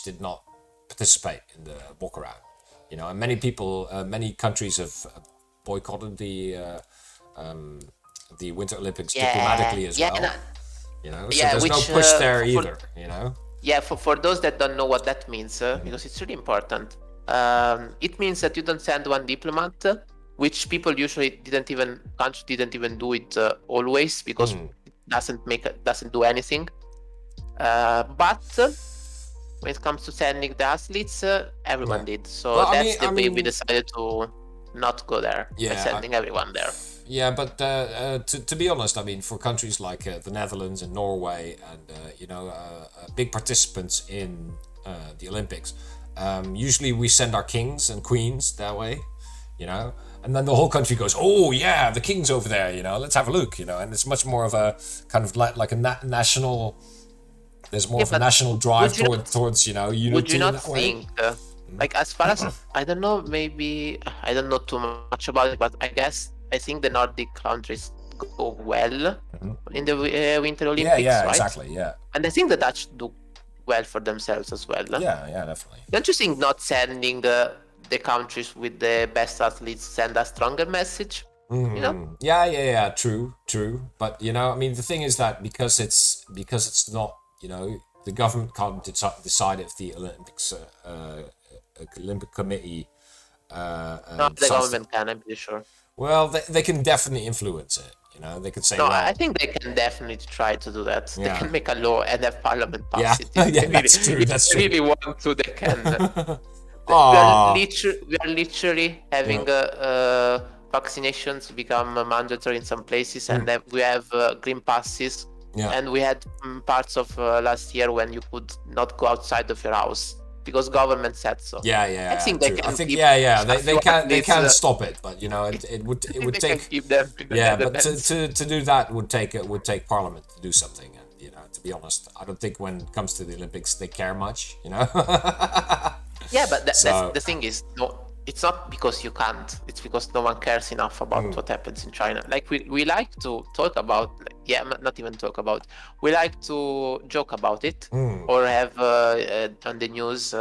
did not participate in the walk around. And many countries have boycotted the Winter Olympics diplomatically as well. So there's no push there either, Yeah, for those that don't know what that means, because it's really important, it means that you don't send one diplomat, which people usually didn't even do it always because it doesn't do anything. But when it comes to sending the athletes, everyone did. So that's the way we decided to not go there by sending everyone there. Yeah, but to be honest, I mean, for countries like the Netherlands and Norway, and big participants in the Olympics, usually we send our kings and queens that way, and then the whole country goes, "Oh yeah, the king's over there, let's have a look," and it's much more of a kind of like a national. There's more of a national drive towards unity. Would you in not that way. think, like as far as I don't know, maybe I don't know too much about it, but I think the Nordic countries go well in the Winter Olympics, Yeah, right? exactly, yeah. And I think the Dutch do well for themselves as well. Yeah, definitely. Don't you think not sending the countries with the best athletes send a stronger message? Yeah, true. But I mean, the thing is that because it's not, the government can't decide if the Olympic Committee. No, the government can, I'm pretty sure. Well, they can definitely influence it. They could say. No, well, I think they can definitely try to do that. Yeah. They can make a law and have Parliament pass it. Yeah, If they that's true. if That's they true. really want to, they can. We Aw. are literally having vaccinations become mandatory in some places, and then we have green passes. Yeah. And we had parts of last year when you could not go outside of your house because government said so. Yeah. I think they true. can. I think keep they this, can't stop it, but it would they can take. keep them in the Yeah, but Netherlands. to do that would take Parliament to do something, and to be honest, I don't think when it comes to the Olympics they care much, Yeah, but So- that's the thing is, no, it's not because you can't. It's because no one cares enough about what happens in China. Like we like to talk about, not even talk about. We like to joke about it or have on the news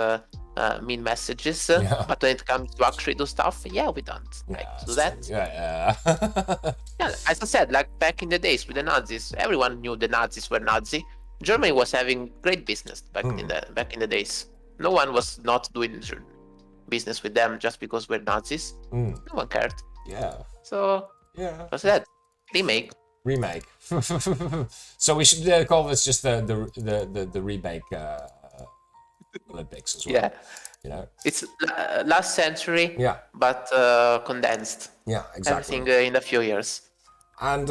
mean messages. Yeah. But when it comes to actually do stuff, we don't like to do that. Yeah. Yeah, as I said, like back in the days with the Nazis, everyone knew the Nazis were Nazi. Germany was having great business back in the days. No one was not doing business with them just because we're Nazis. No one cared. Yeah. So Yeah. what's that? Remake. So we should call this just the remake Olympics as well. Yeah. It's last century. Yeah. But condensed. Yeah, exactly. Everything in a few years. And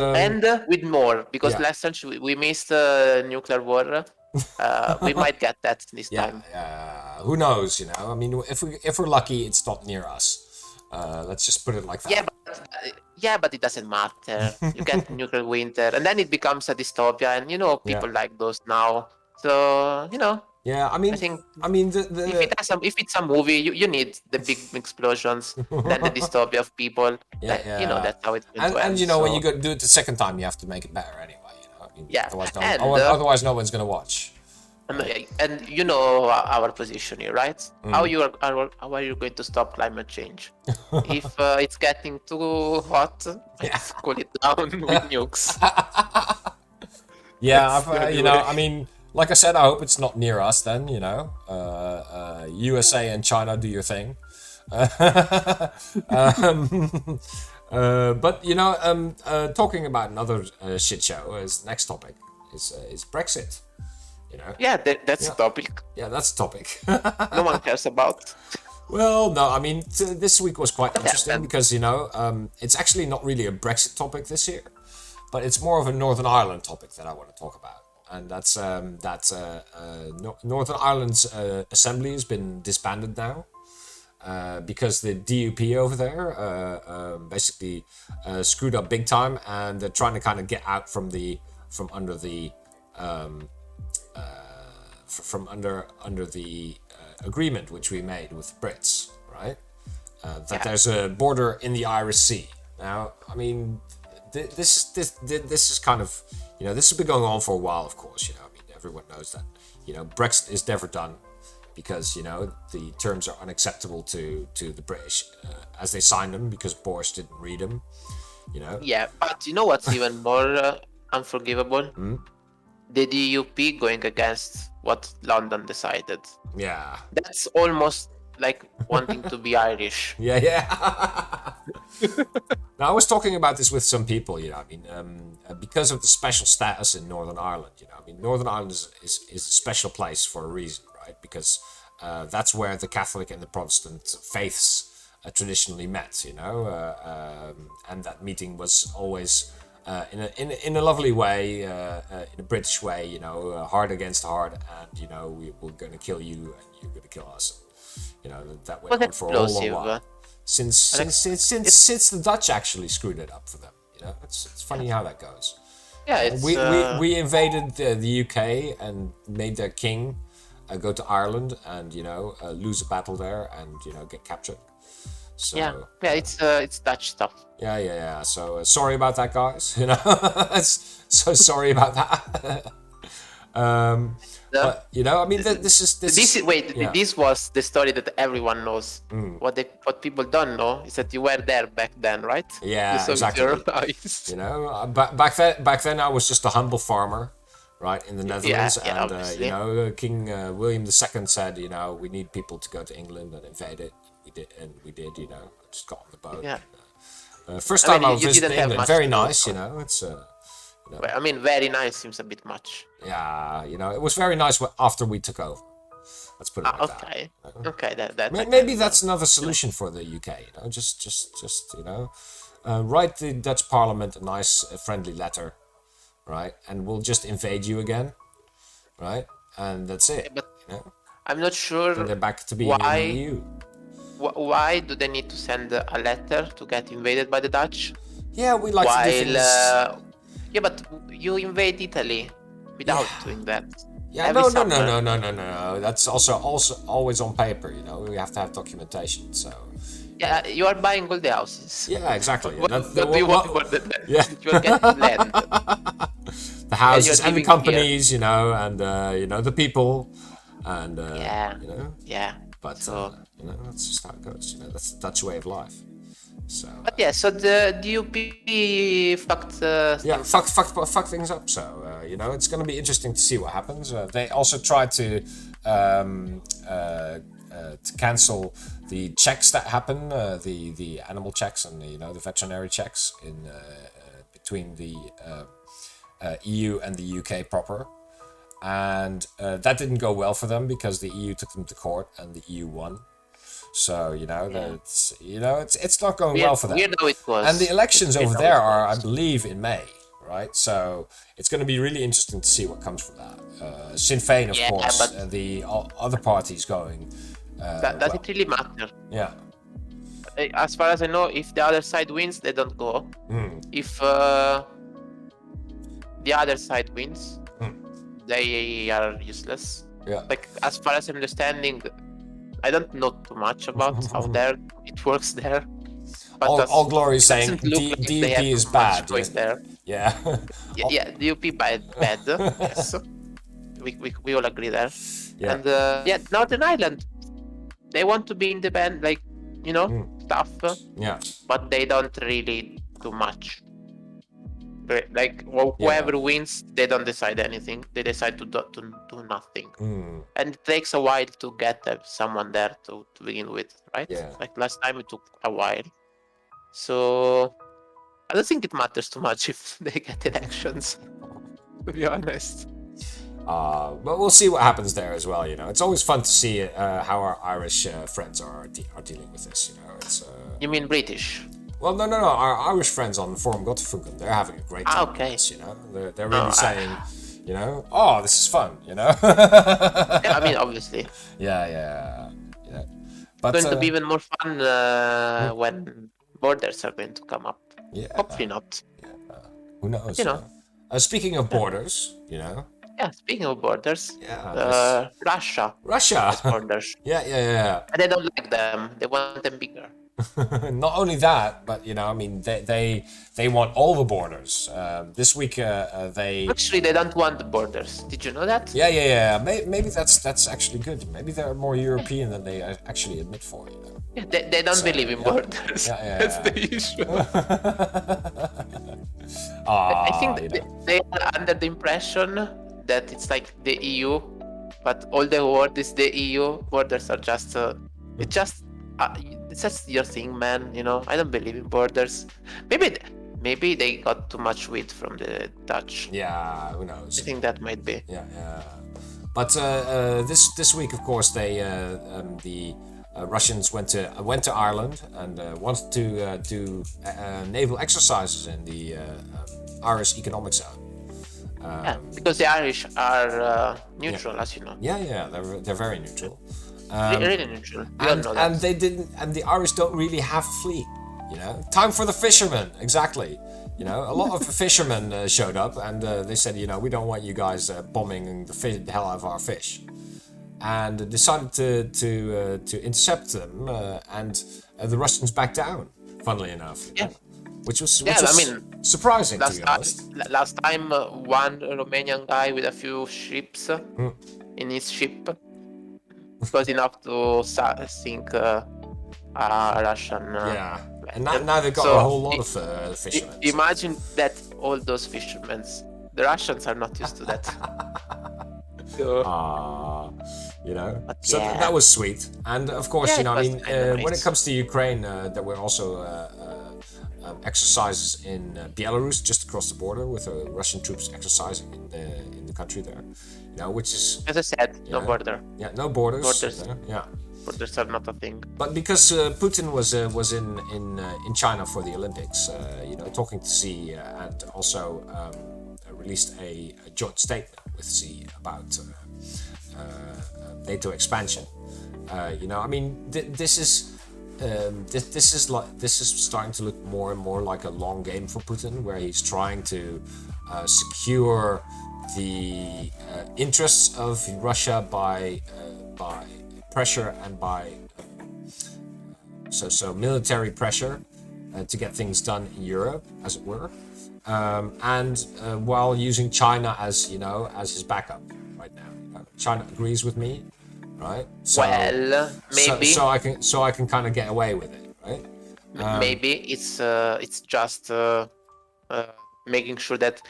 With more, because Yeah. last century we missed nuclear war. We might get that this time. who knows? I mean, if we're lucky, it's not near us. Let's just put it like that. But it doesn't matter. You get nuclear winter, and then it becomes a dystopia, and people like those now. So Yeah, I mean, I think if it's a movie, you need the big explosions, then the dystopia of people. That's how it's going to and end. when you go do it the second time, you have to make it better anyway. I mean, Yeah, otherwise no one's gonna watch. And our position here, right? How are you going to stop climate change? If it's getting too hot, let's cool it down with nukes. Yeah, gonna be what I mean, like I said, I hope it's not near us. Then USA and China, do your thing. But talking about another shit show is next topic is Brexit. Yeah, that's a topic Yeah, that's a topic. no one cares about. Well, no, I mean, this week was quite interesting because, it's actually not really a Brexit topic this year, but it's more of a Northern Ireland topic that I want to talk about. And that's Northern Ireland's assembly has been disbanded now because the DUP over there basically screwed up big time, and they're trying to kind of get out from under the agreement which we made with Brits, right? There's a border in the Irish Sea. Now, I mean, this is kind of, this has been going on for a while, of course. I mean, everyone knows that, Brexit is never done because, the terms are unacceptable to the British as they signed them because Boris didn't read them, Yeah, but you know what's even more unforgivable? The DUP going against what London decided. Yeah. That's almost like wanting to be Irish. Yeah. Now, I was talking about this with some people, I mean, because of the special status in Northern Ireland, I mean, Northern Ireland is a special place for a reason, right? Because that's where the Catholic and the Protestant faiths traditionally met, and that meeting was always in a lovely way, in a British way, hard against hard, and we're going to kill you and you're going to kill us. That went on for a whole long while. Since the Dutch actually screwed it up for them. It's funny how that goes. Yeah, we invaded the UK and made their king go to Ireland and lose a battle there and get captured. So yeah, it's Dutch stuff. Yeah. So sorry about that, guys. So sorry about that. But I mean, this was the story that everyone knows. What people don't know is that you were there back then, right? Yeah, exactly. Back then I was just a humble farmer, right, in the Netherlands, and King William II said, we need people to go to England and invade it. We did. Just got on the boat. Yeah. First time I was visiting England, very nice. It's. I mean, very nice seems a bit much. Yeah, it was very nice after we took over. Let's put it like that. Okay, that maybe that's another solution for the UK. Just write the Dutch Parliament a nice, friendly letter, right? And we'll just invade you again, right? And that's it. But I'm not sure. And they're back to being in the EU. Why do they need to send a letter to get invaded by the Dutch? Yeah, we like to do things. Yeah, but you invade Italy without doing that. Yeah, no. That's also always on paper. We have to have documentation. So. Yeah, you are buying all the houses. Yeah, exactly. What do you want more than that? Yeah. You are getting land. The houses and the companies, and the people, and Yeah. But that's just how it goes. That's the Dutch way of life. So. But so the DUP fucked things up. So it's going to be interesting to see what happens. They also tried to cancel the checks that happen, the animal checks and the veterinary checks in between the EU and the UK proper, and that didn't go well for them because the EU took them to court and the EU won. So it's not going well for them. Weird how it was. And the elections over there are, I believe, in May, right? So it's going to be really interesting to see what comes from that. Sinn Féin, of course, but the other parties going. Does it really matter? Yeah. As far as I know, if the other side wins, they don't go. If the other side wins, they are useless. Yeah. Like, as far as I'm understanding, I don't know too much about how it works there. But all glory is saying DUP is bad. Yeah. Yeah, DUP bad. Yes. We all agree there. Yeah. And Northern Ireland, they want to be independent, stuff. Yeah. But they don't really do much. Like whoever wins, they don't decide anything. They decide to do nothing, and it takes a while to get someone there to begin with, right? Yeah. Like last time, it took a while. So I don't think it matters too much if they get elections. To be honest. But we'll see what happens there as well. It's always fun to see how our Irish friends are dealing with this. It's. You mean British? Well, no. Our Irish friends on Forum Gottefunken, they're having a great time. Okay. With this, they're really saying, this is fun. Yeah, I mean, obviously. Yeah. But it's going to be even more fun when borders are going to come up. Yeah. Hopefully not. Yeah. Who knows? Speaking of borders, Yeah, speaking of borders. Yeah. Russia. Has borders. Yeah. And they don't like them. They want them bigger. Not only that, but they want all the borders. This week they actually they don't want the borders. Did you know that? Yeah. Maybe that's actually good. Maybe they're more European than they actually admit for. Yeah, they don't believe in borders. Yeah. That's the issue. I think they are under the impression that it's like the EU, but all the world is the EU. Borders are just it's just your thing, man. I don't believe in borders. Maybe they got too much weed from the Dutch. Yeah, who knows? I think that might be. Yeah. But this week, of course, they the Russians went to Ireland and wanted to do naval exercises in the Irish Economic Zone. Because the Irish are neutral, as you know. Yeah, they're very neutral. Really neutral. We all know that. And they didn't, and the Irish don't really have a fleet. You know, time for the fishermen. Exactly. You know, a lot of fishermen showed up, and they said, you know, we don't want you guys bombing the hell out of our fish, and decided to intercept them, and the Russians backed down. Funnily enough. Yeah. Which was surprising, to be honest. Last time, one Romanian guy with a few ships in his ship was enough to sink a Russian. And now they've got a whole lot of fishermen. Imagine that all those fishermen, the Russians are not used to that. You know, but so yeah. that was sweet. And of course, you know, I mean, nice. when it comes to Ukraine, there were also exercises in Belarus, just across the border, with Russian troops exercising in the country there. You know, which is, as I said, no border. Yeah, no borders. Borders. Yeah. Borders are not a thing. But because Putin was in China for the Olympics, you know, talking to Xi, and also released a joint statement with Xi about NATO expansion. You know, I mean, this is starting to look more and more like a long game for Putin, where he's trying to secure the interests of Russia by pressure and by so military pressure to get things done in Europe, as it were, and while using China as his backup right now. China agrees with me, right? So, well, maybe so I can kind of get away with it, right? Maybe it's just making sure that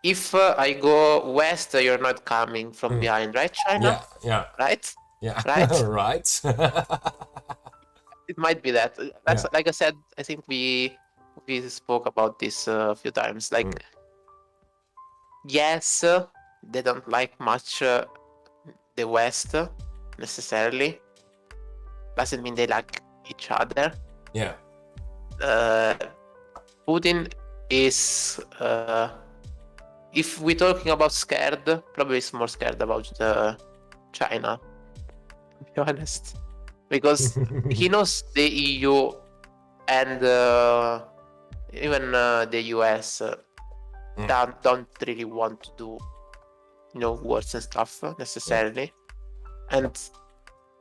if I go west, you're not coming from behind, right, China? Yeah. Right? Yeah. Right? Right. It might be that. That's like I said. I think we spoke about this a few times. Like, yes, they don't like much the West necessarily. Doesn't mean they like each other. Yeah. Putin is, if we're talking about scared, probably is more scared about China, to be honest, because he knows the EU and even the US don't really want to do, wars and stuff necessarily, and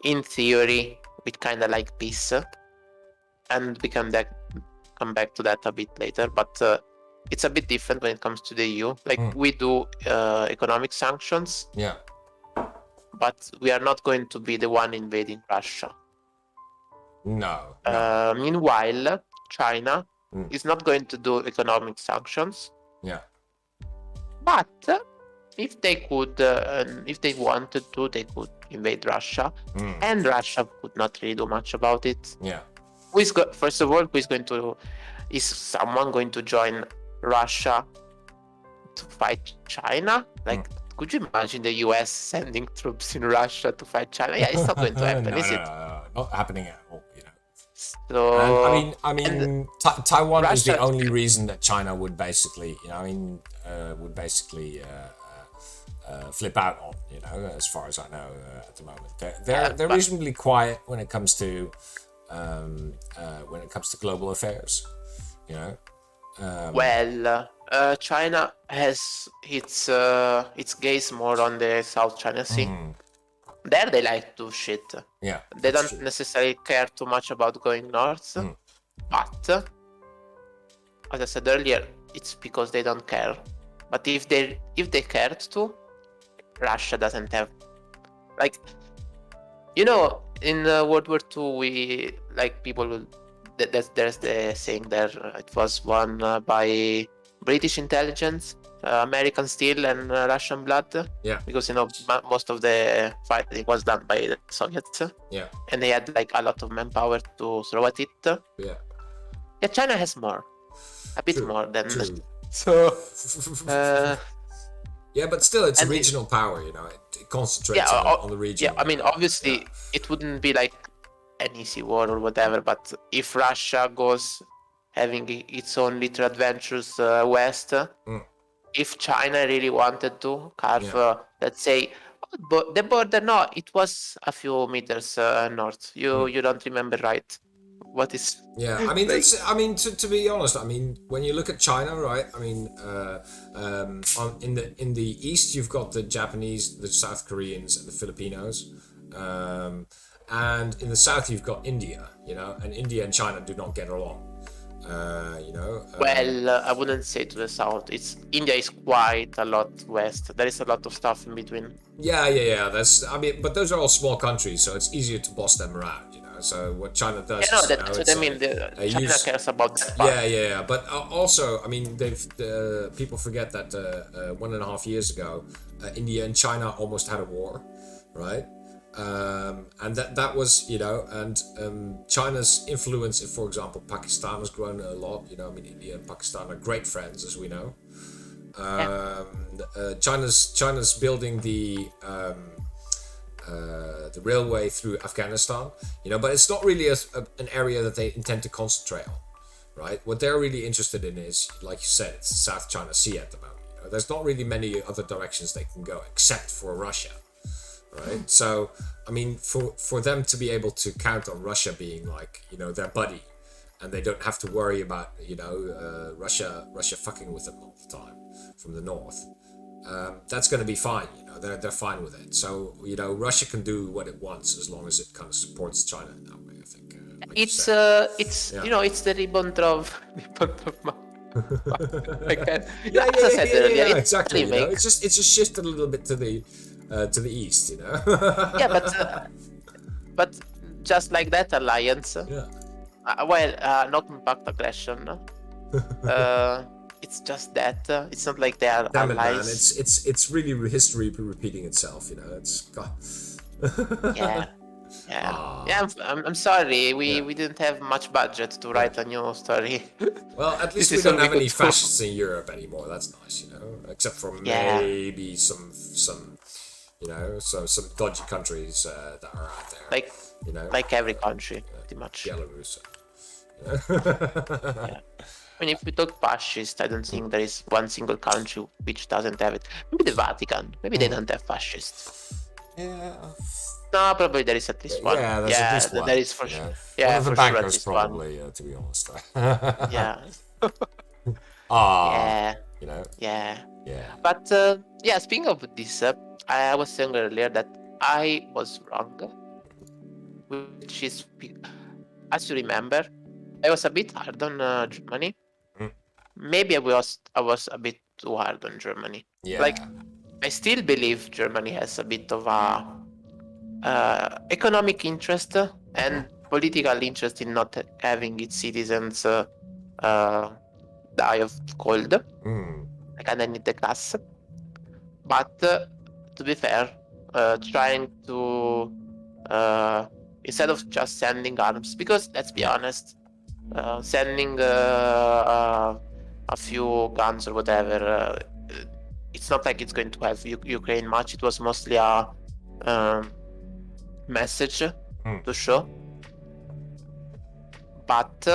in theory, we kind of like peace, and we come back to that a bit later, but it's a bit different when it comes to the EU. Like, we do economic sanctions, but we are not going to be the one invading Russia. No. Meanwhile, China is not going to do economic sanctions. Yeah. But if they could, if they wanted to, they could invade Russia, and Russia could not really do much about it. Yeah. First of all, is someone going to join Russia to fight China? Like, could you imagine the US sending troops in Russia to fight China? Yeah, it's not going to happen, is it? No, not happening at all. So, Taiwan is the Russia- only reason that China would basically, flip out on, as far as I know at the moment. They're reasonably quiet when it comes to global affairs, China has its gaze more on the South China Sea. There they like to shit. Yeah, they don't necessarily care too much about going north, but as I said earlier, it's because they don't care. But if they cared to, Russia doesn't have, like, in World War II, we, like, people will, there's the saying there, it was won by British intelligence, American steel, and Russian blood. Yeah. Because most of the fighting was done by the Soviets. Yeah. And they had like a lot of manpower to throw at it. Yeah. Yeah, China has more, a bit more than. True. So. Yeah, but still, it's a regional power. It concentrates on the region. Yeah, I mean, obviously, it wouldn't be like an easy war or whatever, but if Russia goes having its own little adventures west, if China really wanted to carve, let's say, but the border, no, it was a few meters north. You don't remember, right? What is? Yeah, I mean, that's. I mean, to be honest, I mean, when you look at China, right? I mean, in the east, you've got the Japanese, the South Koreans, and the Filipinos, and in the south, you've got India. You know, and India and China do not get along. Well, I wouldn't say to the south. It's India is quite a lot west. There is a lot of stuff in between. Yeah. That's. I mean, but those are all small countries, so it's easier to boss them around. You know, so what China does. Yeah, no, that's what I mean. China cares about that part. Yeah. But also, I mean, people forget that 1.5 years ago, India and China almost had a war, right? And that was, you know, and China's influence in, for example, Pakistan has grown a lot. You know, I mean, India and Pakistan are great friends, as we know. China's building the railway through Afghanistan, you know, but it's not really an area that they intend to concentrate on, right? What they're really interested in is, like you said, it's the South China Sea at the moment. You know, there's not really many other directions they can go except for Russia. Right, so I mean, for them to be able to count on Russia being like, you know, their buddy, and they don't have to worry about, you know, Russia fucking with them all the time from the north, that's going to be fine. You know, they're fine with it. So, you know, Russia can do what it wants as long as it kind of supports China in that way, I think. Like it's you know, it's the ribbon of yeah, exactly. You know, it's just shifted a little bit to the east, you know. Yeah, but just like that alliance. No compact aggression. It's just that it's not like they are allies. Man, it's really history repeating itself, you know. It's I'm sorry. We didn't have much budget to write a new story. Well, at least we don't have any fascists in Europe anymore. That's nice, you know. Except for maybe some you know, some dodgy countries that are out there. Like, you know, like every country, pretty much. Belarus. Yeah. I mean, if we talk fascist, I don't think there is one single country which doesn't have it. Maybe the Vatican. Maybe they don't have fascists. Yeah. No, probably there is at least one. Yeah, there's at least one. There is for sure. Yeah, one of the for bankers, sure, at least probably, one. to be honest. Yeah. Yeah. You know. Yeah. Yeah. But speaking of this, I was saying earlier that I was wrong, which is, as you remember, I was a bit hard on Germany. Maybe I was a bit too hard on Germany. Yeah. Like, I still believe Germany has a bit of a economic interest and political interest in not having its citizens die of cold, like underneath the gas. But to be fair, trying to instead of just sending arms, because let's be honest, sending a few guns or whatever, it's not like it's going to help Ukraine much. It was mostly a message to show. But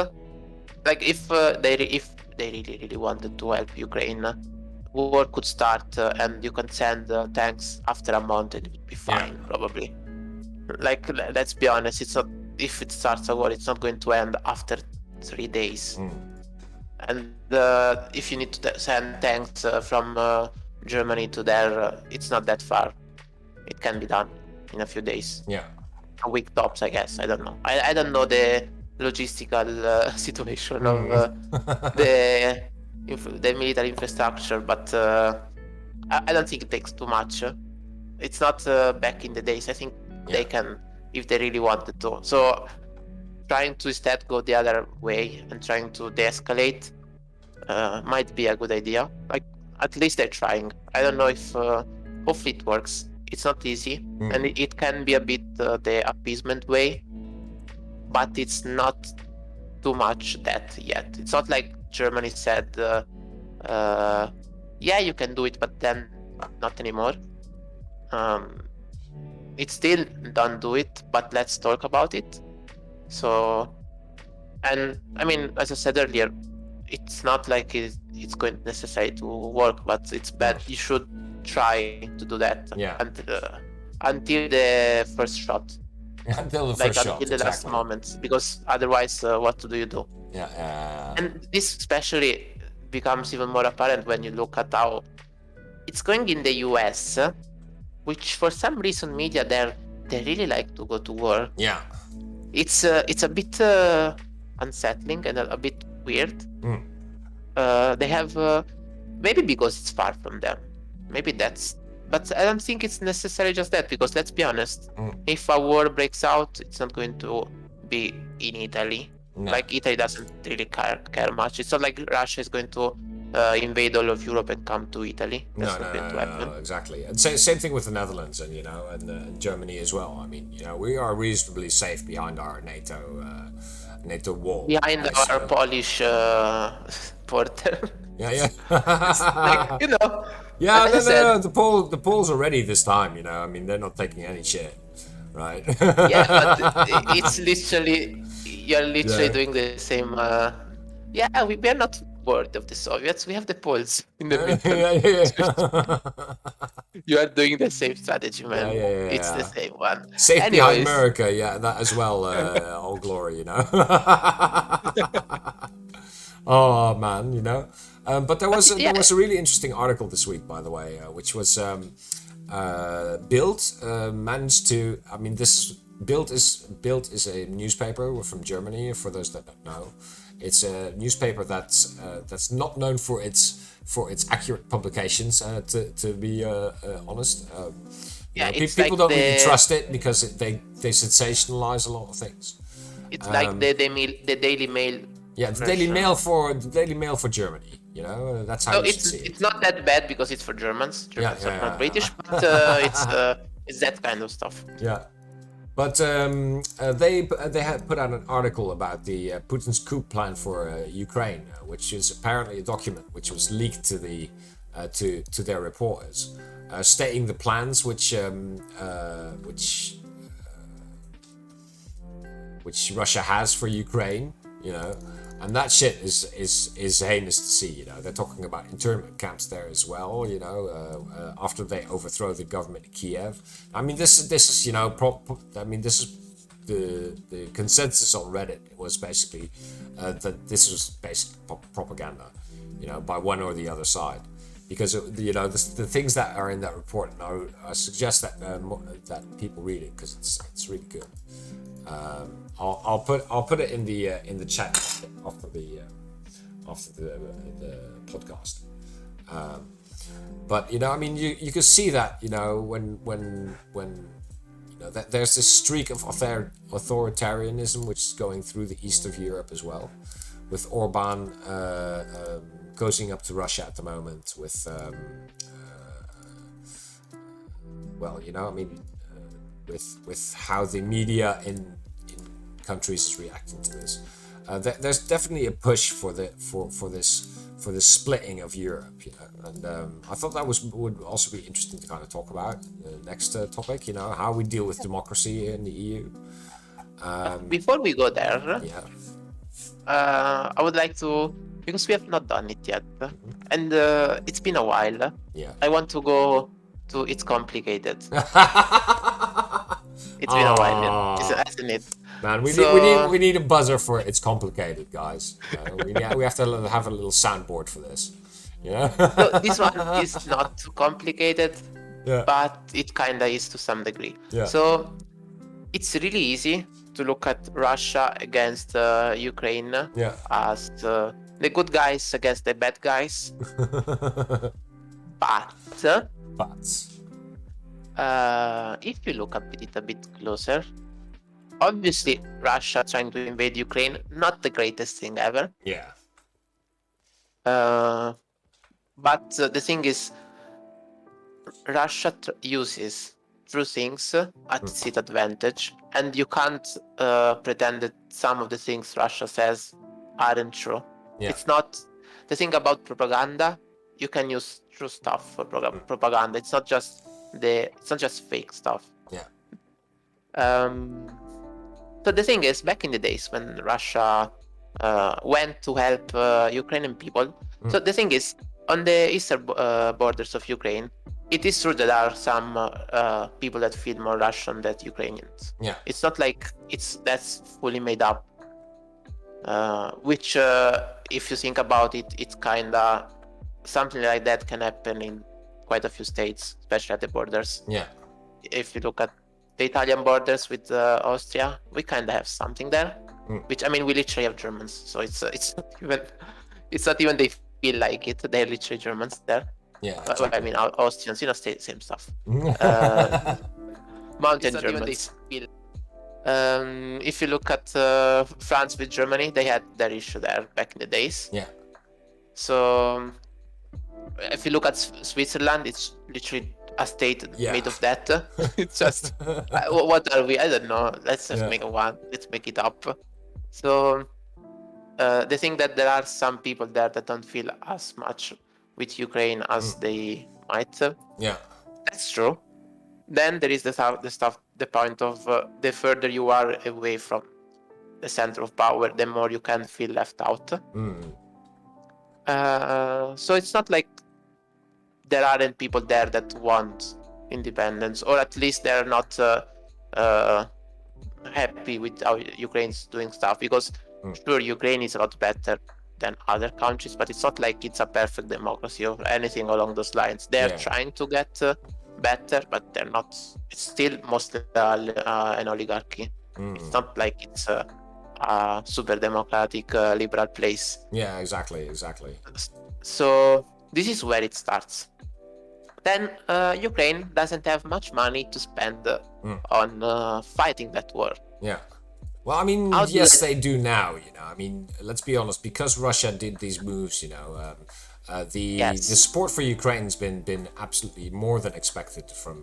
like if they really wanted to help Ukraine, war could start and you can send tanks after a month. It would be fine, probably. Like, let's be honest, it's not, if it starts a war, it's not going to end after 3 days. And if you need to send tanks from Germany to there, it's not that far. It can be done in a few days. Yeah. A week tops, I guess. I don't know. I don't know the logistical situation of the military infrastructure, but I don't think it takes too much. It's not back in the days. I think they can, if they really wanted to. So trying to instead go the other way and trying to de-escalate might be a good idea. Like, at least they're trying. I don't know if hopefully it works. It's not easy, and it can be a bit the appeasement way, but it's not too much that yet. It's not like Germany said, you can do it, but then not anymore. It's still don't do it, but let's talk about it. So, and I mean, as I said earlier, it's not like it's going necessary to work, but it's bad. You should try to do that until the first shot. Until the Like first until shot, the last exactly. moment, because otherwise, what do you do? Yeah. And this especially becomes even more apparent when you look at how it's going in the US, which for some reason media they really like to go to war. Yeah. It's a bit unsettling and a bit weird. They have maybe because it's far from them. Maybe that's. But I don't think it's necessarily just that, because let's be honest, if a war breaks out, it's not going to be in Italy. No. Like Italy doesn't really care much. It's not like Russia is going to invade all of Europe and come to Italy. That's not going to happen. No, exactly. And same thing with the Netherlands and and Germany as well. I mean, we are reasonably safe behind our NATO wall. Behind our Polish border. Yeah. Like, Yeah, no. The Poles are ready this time. I mean, they're not taking any shit, right? Yeah, but it's literally you're literally doing the same. We are not worried of the Soviets. We have the Poles in the middle. You are doing the same strategy, man. It's the same one. Safe behind America, yeah, that as well. All glory, Oh man, but there was a really interesting article this week, by the way, which was Bild managed to. I mean, Bild is a newspaper from Germany. For those that don't know, it's a newspaper that's not known for its accurate publications. To be honest, people don't really trust it because they sensationalize a lot of things. It's like the Daily Mail. Yeah, the Daily Mail for Germany. That's how you should see it. It's not that bad because it's for Germans. Germans are not British, but it's that kind of stuff. Yeah, but they had put out an article about the Putin's coup plan for Ukraine, which is apparently a document which was leaked to the to their reporters, stating the plans which Russia has for Ukraine. And that shit is heinous to see. They're talking about internment camps there as well. After they overthrow the government in Kiev. I mean, this is this is the consensus on Reddit. It was basically that this was basic propaganda, by one or the other side, because the things that are in that report. Now, I suggest that that people read it because it's really good. I'll put it in the chat after the podcast. But I mean, you can see that when that there's this streak of authoritarianism which is going through the east of Europe as well, with Orban cozying up to Russia at the moment. With with how the media in countries is reacting to this. There's definitely a push for this splitting of Europe, and I thought that would also be interesting to kind of talk about. The next topic, how we deal with democracy in the EU. Before we go there, I would like to, because we have not done it yet, and it's been a while. Yeah. I want to go to It's Complicated. It's been a while, hasn't it? Man, we need a buzzer for It's Complicated, guys. We have to have a little soundboard for this. So this one is not too complicated, but it kinda is to some degree. Yeah. So it's really easy to look at Russia against Ukraine as the good guys against the bad guys. But if you look at it a bit closer, obviously Russia trying to invade Ukraine, not the greatest thing ever. Yeah. But the thing is, Russia uses true things at its advantage, and you can't pretend that some of the things Russia says aren't true. Yeah. It's not the thing about propaganda. You can use true stuff for propaganda. It's not just fake stuff. Yeah. So the thing is, back in the days when Russia went to help Ukrainian people, so the thing is, on the eastern borders of Ukraine, it is true that there are some people that feel more Russian than Ukrainians. Yeah. It's not like that's fully made up. Which, if you think about it, it's kind of something like that can happen in quite a few states, especially at the borders. Yeah. If you look at the Italian borders with Austria, we kind of have something there. Which, I mean, we literally have Germans, so it's not even they feel like it. They're literally Germans there. Yeah. But, Exactly. I mean, Austrians, same stuff. Mountain Germans. If you look at France with Germany, they had their issue there back in the days. Yeah. So if you look at Switzerland, it's literally a state made of that. It's just what are we? I don't know. Let's just make let's make it up. So the thing that there are some people there that don't feel as much with Ukraine as they might. Yeah. That's true. Then there is the point of the further you are away from the center of power, the more you can feel left out. So it's not like there aren't people there that want independence, or at least they're not happy with how Ukraine's doing stuff, because sure, Ukraine is a lot better than other countries, but it's not like it's a perfect democracy or anything along those lines. They're trying to get better, but they're not. It's still mostly an oligarchy. It's not like it's a super democratic liberal place. Yeah, exactly. So this is where it starts. Then Ukraine doesn't have much money to spend on fighting that war. Yeah. Well, I mean, yes, they do now. I mean, let's be honest. Because Russia did these moves, the support for Ukraine has been absolutely more than expected from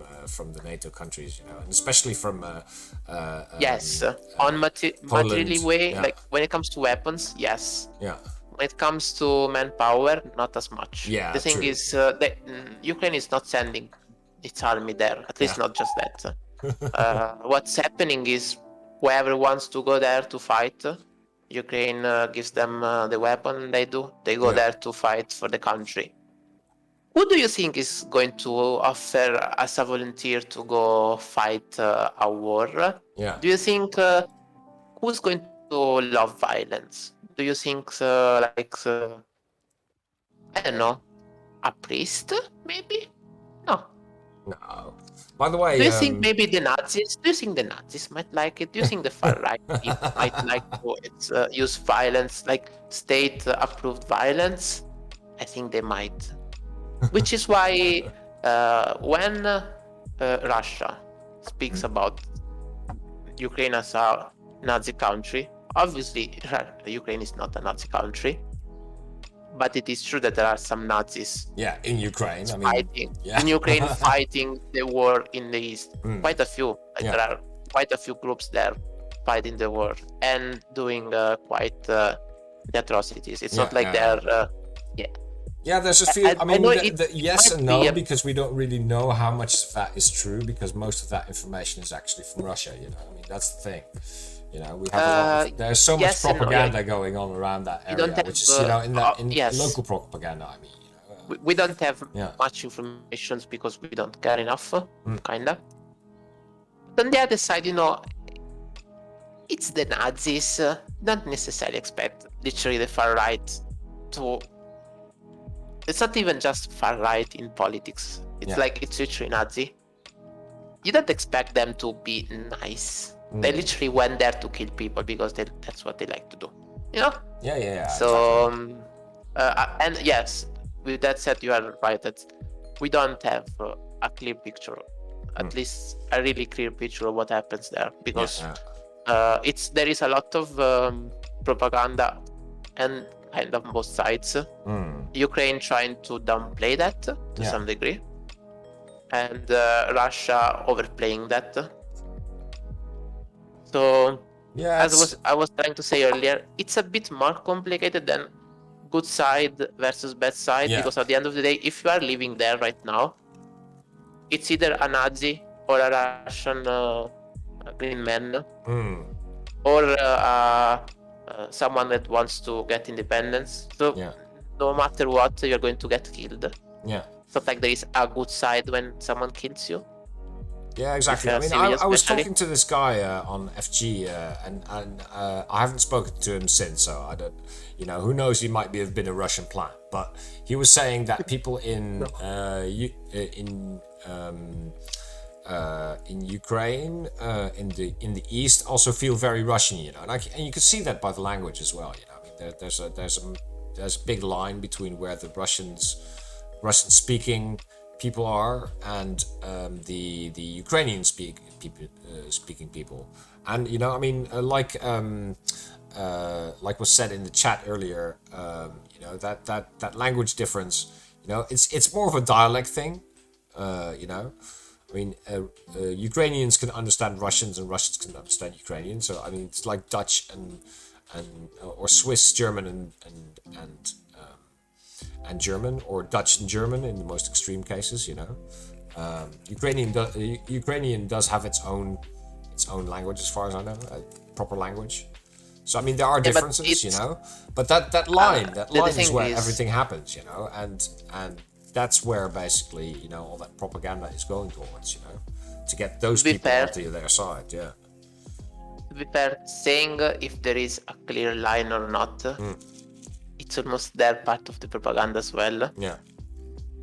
the NATO countries, and especially from on materially way, like when it comes to weapons, yes. Yeah. When it comes to manpower, not as much. Yeah. The thing is, that Ukraine is not sending its army there. At least not just that. What's happening is whoever wants to go there to fight, Ukraine gives them the weapon. They go there to fight for the country. Who do you think is going to offer as a volunteer to go fight a war? Yeah. Do you think who's going to love violence? Do you think I don't know, a priest maybe? No. By the way, do you think maybe the Nazis? Do you think the Nazis might like it? Do you think the far right people might like to use violence, like state-approved violence? I think they might. Which is why when Russia speaks about Ukraine as a Nazi country, obviously Ukraine is not a Nazi country. But it is true that there are some Nazis. In Ukraine, fighting in Ukraine, fighting the war in the east. Quite a few. There are quite a few groups there fighting the war and doing quite the atrocities. It's not like they're. There's a few. I mean, yes and no, because we don't really know how much of that is true, because most of that information is actually from Russia. I mean, that's the thing. We have a lot of, there's so much propaganda going on around that area, which is in local propaganda. I mean, we don't have much information because we don't care enough, kinda. On the other side, it's the Nazis. Don't necessarily expect literally the far right to. It's not even just far right in politics. It's like it's literally Nazi. You don't expect them to be nice. They literally went there to kill people because that's what they like to do. Yeah. So, and yes, with that said, you are right that we don't have a clear picture, at least a really clear picture of what happens there, because there is a lot of propaganda and kind of both sides. Ukraine trying to downplay that to some degree, and Russia overplaying that. So, as I was trying to say earlier, it's a bit more complicated than good side versus bad side, because at the end of the day, if you are living there right now, it's either a Nazi or a Russian green man. or someone that wants to get independence. So no matter what, you're going to get killed. Yeah. It's not like there is a good side when someone kills you. Yeah, exactly. I mean, I was talking to this guy on FG, and I haven't spoken to him since, so I don't, who knows? He might have been a Russian plant, but he was saying that people in Ukraine, in the east, also feel very Russian, and you can see that by the language as well. I mean, there's a big line between where the Russian-speaking people are and the Ukrainian speaking people, and I mean, like was said in the chat earlier, that language difference, it's more of a dialect thing, I mean, Ukrainians can understand Russians and Russians can understand Ukrainians, so I mean, it's like Dutch and or Swiss German and German, or Dutch and German in the most extreme cases. Ukrainian does have its own language, as far as I know, a proper language. So I mean, there are differences, but that line is where everything happens, and that's where basically all that propaganda is going towards, to get those people onto their side. Yeah. To be fair, saying if there is a clear line or not. It's almost their part of the propaganda as well. Yeah.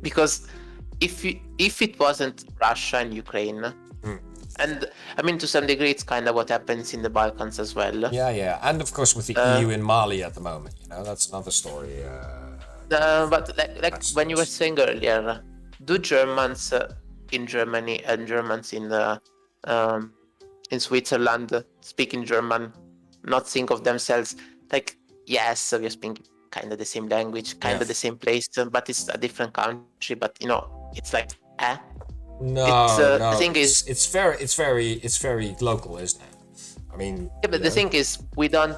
Because if it wasn't Russia and Ukraine, and I mean to some degree it's kind of what happens in the Balkans as well. Yeah, and of course with the EU in Mali at the moment, that's another story. But like when you were saying earlier, do Germans in Germany and Germans in Switzerland speaking German not think of themselves like, yes, we are speaking kind of the same language, kind of the same place, but it's a different country. But it's like, No, the thing is, it's very local, isn't it? I mean, but the thing is, we don't.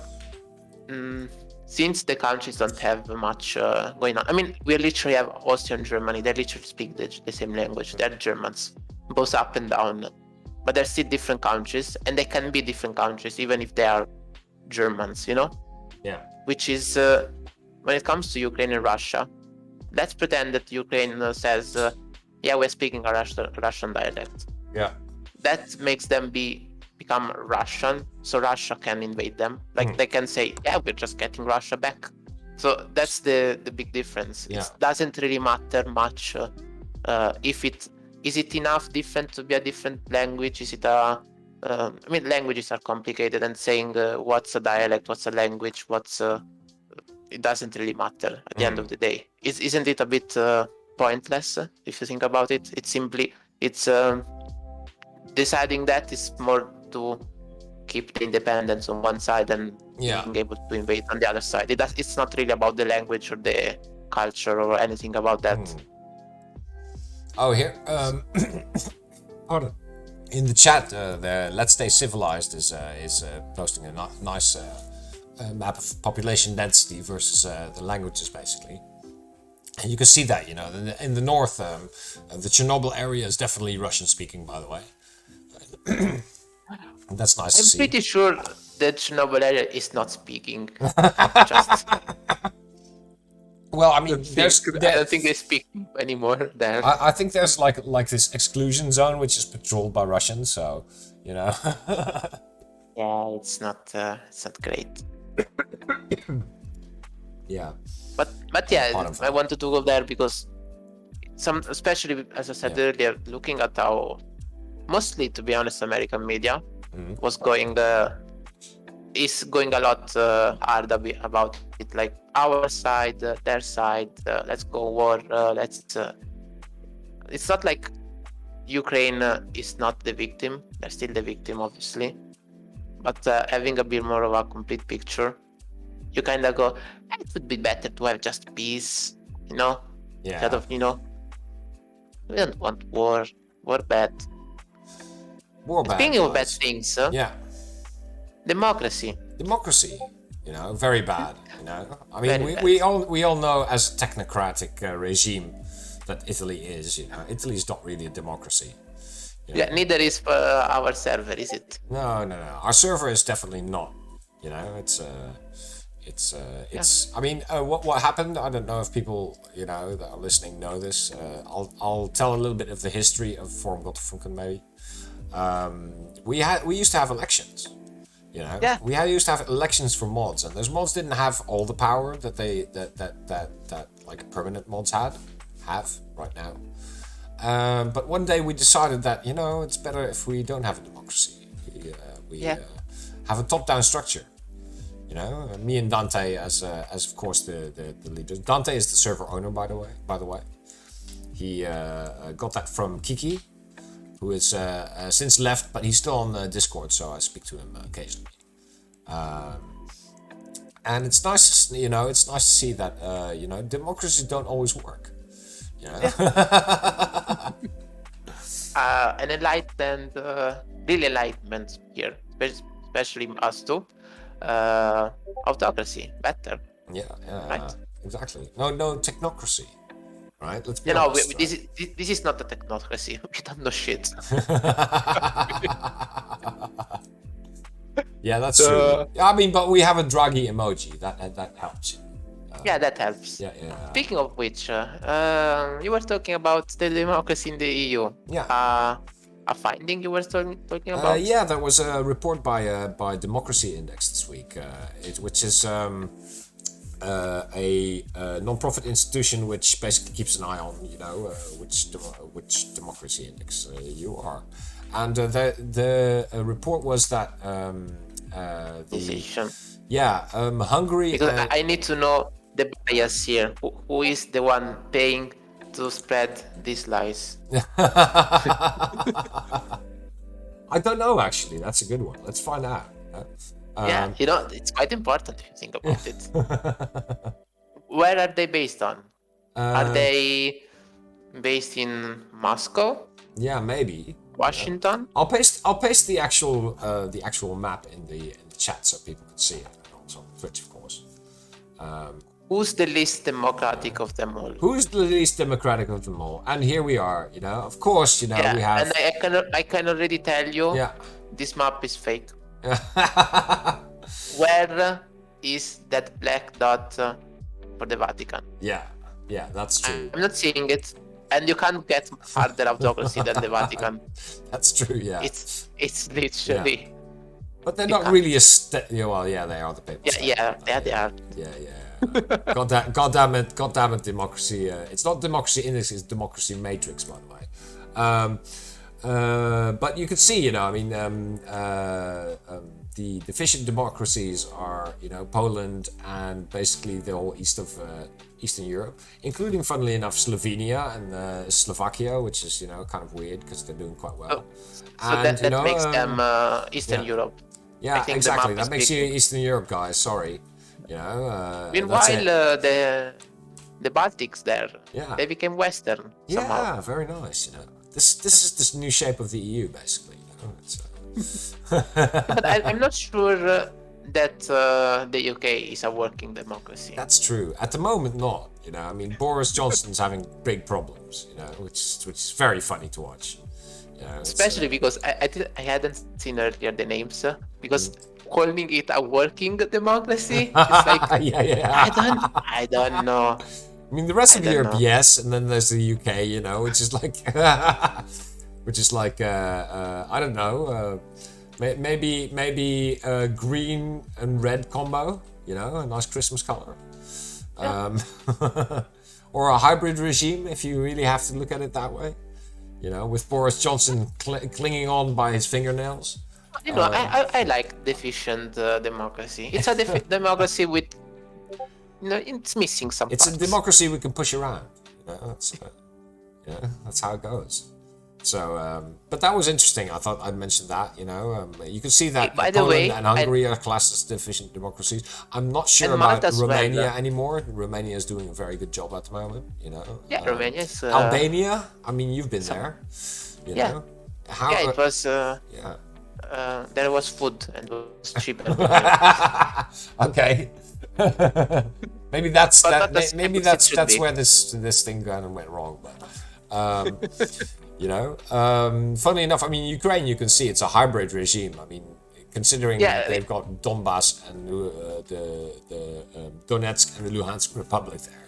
Since the countries don't have much going on. I mean, we literally have Austria and Germany. They literally speak the same language. They're Germans, both up and down, but they're still different countries, and they can be different countries even if they are Germans. Yeah. Which is. When it comes to Ukraine and Russia, let's pretend that Ukraine says, we're speaking a Russian dialect. Yeah. That makes them become Russian, so Russia can invade them. Like they can say, we're just getting Russia back. So that's the big difference. Yeah. It doesn't really matter much if is it enough different to be a different language? Is it I mean, languages are complicated, and saying what's a dialect, what's a language, it doesn't really matter at the end of the day. Isn't it a bit pointless if you think about it? It's deciding that is more to keep the independence on one side and being able to invade on the other side. It's not really about the language or the culture or anything about that. Oh, here, pardon. In the chat, there, Let's Stay Civilized is posting a nice map of population density versus the languages, basically. And you can see that, in the north, the Chernobyl area is definitely Russian-speaking, by the way. That's nice to see. I'm pretty sure the Chernobyl area is not speaking. Well, I mean, I don't think they speak anymore there. I think there's like this exclusion zone which is patrolled by Russians, so Yeah, it's not great. Yeah. But yeah, I wanted to go there because especially as I said earlier, looking at how mostly, to be honest, American media was going is going a lot hard about it, like our side, their side, let's go war, it's not like Ukraine is not the victim, they're still the victim, obviously, but having a bit more of a complete picture, you kind of go, it would be better to have just peace, instead of, we don't want war bad. Speaking of bad things, democracy, very bad. I mean, we all know as a technocratic regime that Italy is. Italy is not really a democracy. Neither is our server, is it? No. Our server is definitely not You know, I mean, what happened? I don't know if people, you know, that are listening know this. I'll tell a little bit of the history of Forum Gottefunken maybe. We used to have elections. You know, used to have elections for mods, and those mods didn't have all the power that that like permanent mods have right now. But one day we decided that, you know, it's better if we don't have a democracy. We have a top-down structure. You know, me and Dante as of course the leaders. Dante is the server owner, by the way. He got that from Kiki, who is since left, but he's still on Discord, so I speak to him occasionally. And it's nice, you know, it's nice to see that you know, democracies don't always work. You know? An enlightened, real enlightenment here, especially us two. Autocracy, better. Yeah, right? Exactly. No technocracy. Right, let's be honest. This is not a technocracy. We don't know shit. Yeah, that's true. I mean, but we have a Draghi emoji. That helps. Yeah, that helps. Yeah. Speaking of which, you were talking about the democracy in the EU. Yeah. A finding you were talking about? Yeah, there was a report by Democracy Index this week, which is a non-profit institution which basically keeps an eye on, you know, which democracy index you are. And the report was that Hungary. Because I need to know the bias here. Who is the one paying to spread these lies? I don't know, actually. That's a good one. Let's find out. Yeah, you know, it's quite important if you think about it. Where are they based on? Are they based in Moscow? Yeah, maybe. Washington? I'll paste the actual map in the chat so people can see it. Also on Twitch, of course. Who's the least democratic of them all? Who's the least democratic of them all? And here we are, you know. Of course, you know, we have... And I can already tell you, this map is fake. Where is that black dot for the Vatican? Yeah, that's true. I'm not seeing it. And you can't get harder autocracy than the Vatican. That's true, yeah. It's literally... Yeah. But they're not really a... well, yeah, they are the papal state. Yeah, they are. Yeah. God damn it, democracy. It's not democracy index, it's democracy matrix, by the way. But you can see, you know, I mean, the deficient democracies are, you know, Poland and basically the whole east of Eastern Europe, including, funnily enough, Slovenia and Slovakia, which is, you know, kind of weird because they're doing quite well. So and, that makes them Eastern Europe. Yeah, exactly. That makes you Eastern Europe, guys. Sorry. You know, meanwhile, the Baltics there, they became Western somehow. Yeah, very nice. You know, this is this new shape of the EU, basically. You know? But I'm not sure that the UK is a working democracy. That's true. At the moment, not. You know, I mean, Boris Johnson's having big problems. You know, which is very funny to watch. You know, especially because I hadn't seen earlier the names because calling it a working democracy, it's like I don't know. I mean, the rest of Europe, yes, and then there's the UK, you know, which is like, I don't know, maybe a green and red combo, you know, a nice Christmas color, or a hybrid regime if you really have to look at it that way. You know, with Boris Johnson clinging on by his fingernails. You know, I like deficient democracy. It's a democracy with, you know, it's missing some It's parts. a democracy we can push around. You know, that's how it goes. So, but that was interesting. I thought I'd mention that. You know, you can see that Poland and Hungary are classed as deficient democracies. I'm not sure about Romania anymore. Romania is doing a very good job at the moment. You know. Yeah, Romania is. Albania. I mean, you've been there. You know. It was. There was food and it was cheaper. Okay. Maybe that's where this thing kind of went wrong, but. You know, funnily enough, I mean, Ukraine, you can see it's a hybrid regime. I mean, considering Yeah, they've got Donbass and the Donetsk and the Luhansk Republic there,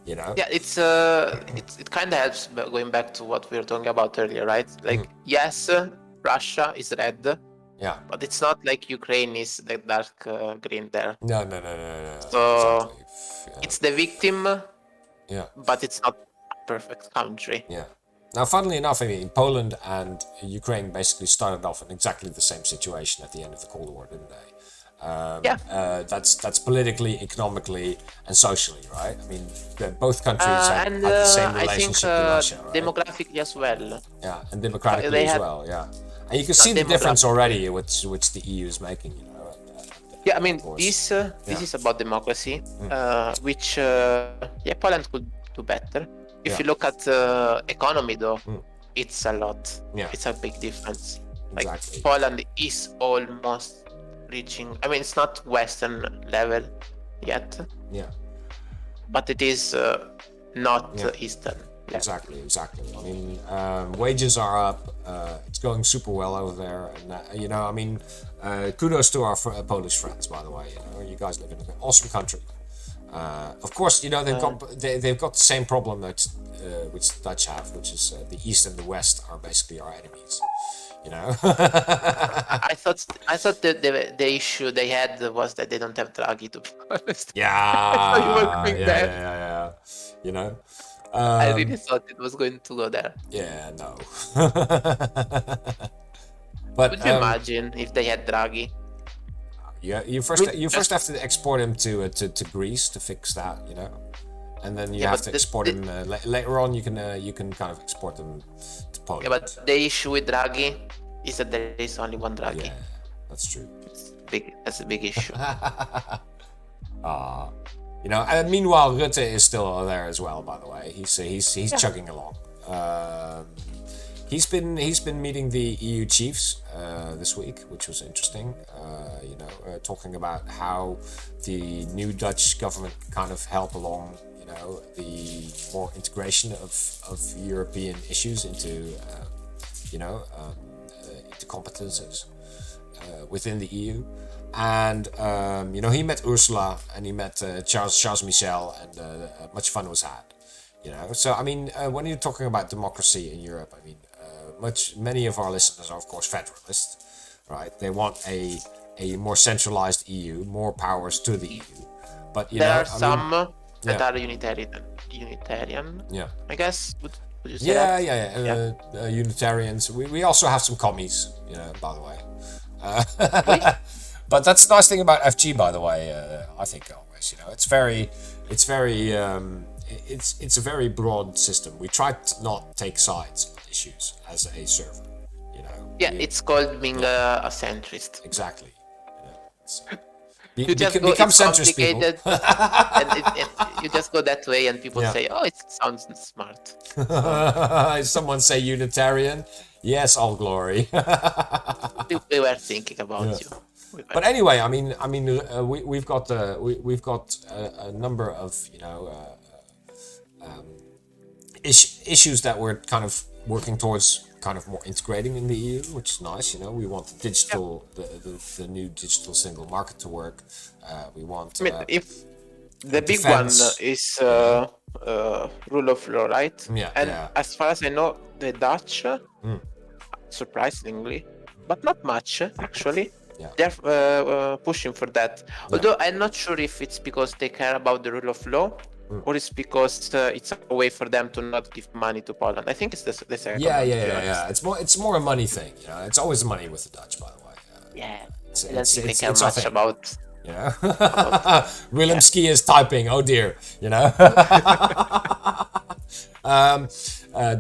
you know. yeah, it kind of helps going back to what we were talking about earlier, right? Like, yes, Russia is red, Yeah. but it's not like Ukraine is the dark green there. No. So Exactly. it's the victim, Yeah. but it's not a perfect country. Yeah. Now, funnily enough, I mean, Poland and Ukraine basically started off in exactly the same situation at the end of the Cold War, didn't they? That's politically, economically, and socially, right? I mean, both countries had the same I think relationship to Russia, right? demographically as well. Yeah, and democratically they as had- well, yeah. And you can see the difference already, which the EU is making, you know. Yeah, I mean, Of course. this is about democracy, which Poland could do better. If you look at economy, though, it's a lot. Yeah. It's a big difference. Like Exactly. Poland is almost reaching. I mean, it's not Western level yet, Yeah. but it is not Eastern. Yeah. Exactly. I mean, wages are up. It's going super well over there, and you know, I mean, kudos to our Polish friends, by the way. You know, you guys live in an awesome country. Of course, you know they've got the same problem that which the Dutch have, which is the East and the West are basically our enemies. You know. I thought that the issue they had was that they don't have Draghi, to be honest. Yeah. you were going there. Yeah. You know. I really thought it was going to go there. Yeah. No. But Could you imagine if they had Draghi? yeah, you first have to export him to Greece to fix that, you know, and then you have but to export him later on. You can kind of export them to Poland. Yeah, but the issue with Draghi is that there is only one Draghi. Yeah, that's true. It's big. That's a big issue. You know, and meanwhile Rutte is still there as well. By the way, he's chugging along. He's been meeting the EU chiefs this week, which was interesting. You know, talking about how the new Dutch government kind of help along, you know, the more integration of European issues into, you know, into competences within the EU. And you know, he met Ursula and he met Charles Michel, and much fun was had. You know, so I mean, when you're talking about democracy in Europe, I mean, many of our listeners are of course federalists, right? They want a more centralized EU, more powers to the EU. But you there know, are some that yeah. are Unitarian. Yeah. I guess. Would you say that? Yeah. Unitarians. We also have some commies, you know, by the way. But that's the nice thing about FG, by the way. I think always, you know, it's a very broad system. We try to not take sides on issues as a server, you know. Yeah, it's called being a centrist. Exactly. You know, it's, You just go, become it's centrist, people. complicated, and you just go that way, and people say, "Oh, it sounds smart." Someone say Unitarian. Yes, all glory. We were thinking about you. But anyway, I mean, we've got a number of, you know, issues that we're kind of working towards, kind of more integrating in the EU, which is nice. You know, we want the digital, the new digital single market to work. We want. I mean, if the big defense. one is rule of law, right? Yeah. And yeah. as far as I know, the Dutch, surprisingly, but not much actually. Yeah. They're pushing for that. Although I'm not sure if it's because they care about the rule of law, or it's because it's a way for them to not give money to Poland. I think it's the second. Yeah. It's more a money thing. You know, it's always money with the Dutch, by the way. Yeah. I don't It's think they care our much thing. about. You know, Wilimski is typing. Oh dear, you know.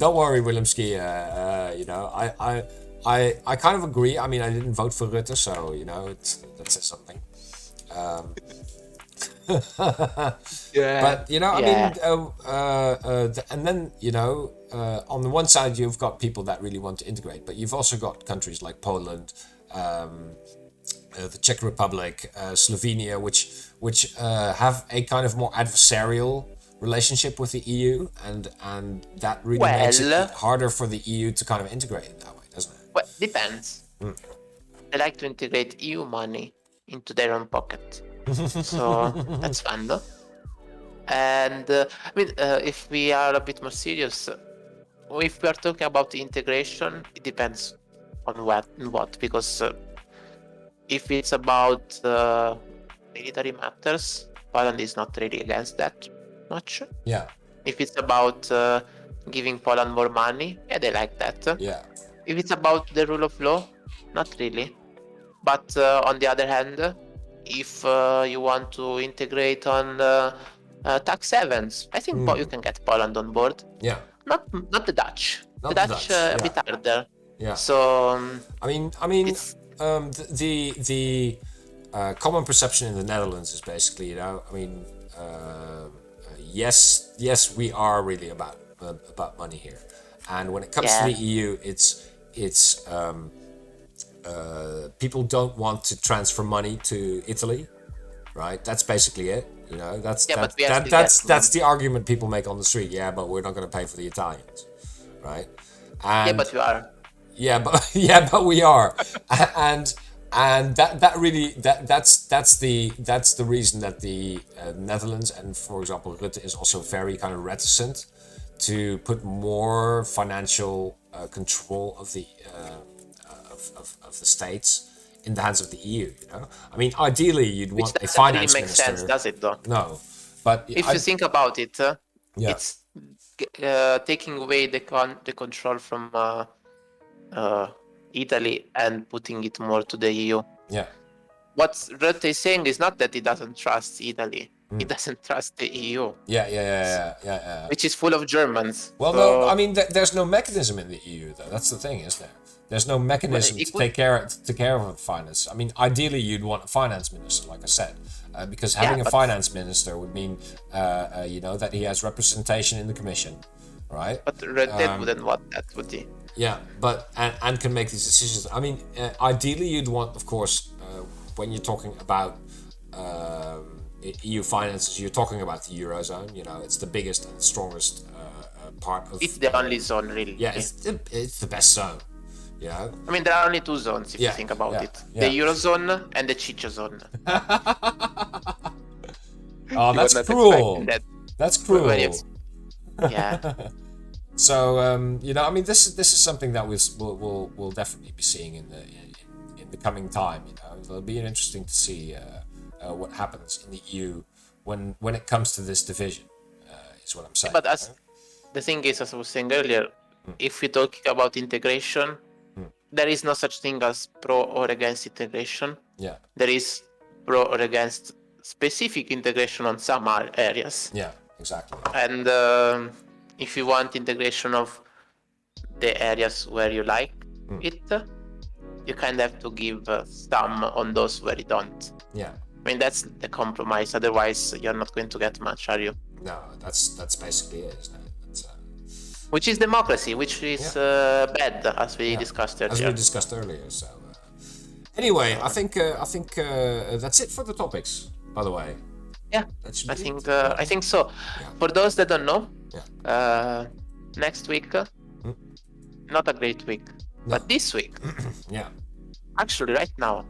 Don't worry, Wilimski. You know, I kind of agree. I mean, I didn't vote for Rutte, so you know, that says something. Yeah. But you know, I mean, and then you know, on the one side you've got people that really want to integrate, but you've also got countries like Poland, the Czech Republic, Slovenia, which have a kind of more adversarial relationship with the EU, and that really makes it harder for the EU to kind of integrate in that way, doesn't it? Well, depends. they like to integrate EU money into their own pocket. So that's fun, though. And if we are a bit more serious, if we are talking about the integration, it depends on what, because if it's about military matters, Poland is not really against that much. Yeah. If it's about giving Poland more money, yeah, they like that. Yeah. If it's about the rule of law, not really. But on the other hand, if you want to integrate on tax havens, I think you can get Poland on board. Yeah. Not the Dutch. Not the Dutch a bit harder. Yeah. So the common perception in the Netherlands is basically, yes, we are really about money here, and when it comes to the EU, it's people don't want to transfer money to Italy, right? That's basically it. That's the argument people make on the street. Yeah, but we're not going to pay for the Italians, right? And, but you are. Yeah, but we are, and that's the reason that the Netherlands and, for example, Rutte is also very kind of reticent to put more financial control of the states in the hands of the EU. Ideally, you'd want a finance really makes minister. Sense, does it though? No, but if you think about it, it's taking away the control from Italy and putting it more to the EU. Yeah. What Rutte is saying is not that he doesn't trust Italy. He doesn't trust the EU. Yeah. Which is full of Germans. Well, no, there's no mechanism in the EU, though. That's the thing, is there? There's no mechanism to take care of finance. Ideally, you'd want a finance minister, like I said, because having a finance minister would mean, that he has representation in the Commission, right? But Rutte wouldn't want that, would he? Yeah, but and can make these decisions. Ideally, you'd want, of course, when you're talking about EU finances, you're talking about the Eurozone. It's the biggest and strongest part of. It's the only zone, really. Yeah, it's the best zone. There are only two zones if you think about it: the Eurozone and the Ciccio zone. Oh, that's cruel. That's cruel. Yeah. So this is something that we'll definitely be seeing in the coming time. It'll be interesting to see what happens in the EU when it comes to this division. Is what I'm saying. But the thing is, as I was saying earlier, if we're talking about integration, there is no such thing as pro or against integration. Yeah. There is pro or against specific integration on some areas. Yeah, exactly. And if you want integration of the areas where you like it, you kind of have to give some on those where you don't. Yeah. That's the compromise. Otherwise, you're not going to get much, are you? No, that's basically it, isn't it? Which is democracy, which is bad, as we discussed earlier. As we discussed earlier. So, anyway, I think that's it for the topics. By the way. Yeah, I think so. Yeah. For those that don't know, next week, not a great week, but this week, actually right now,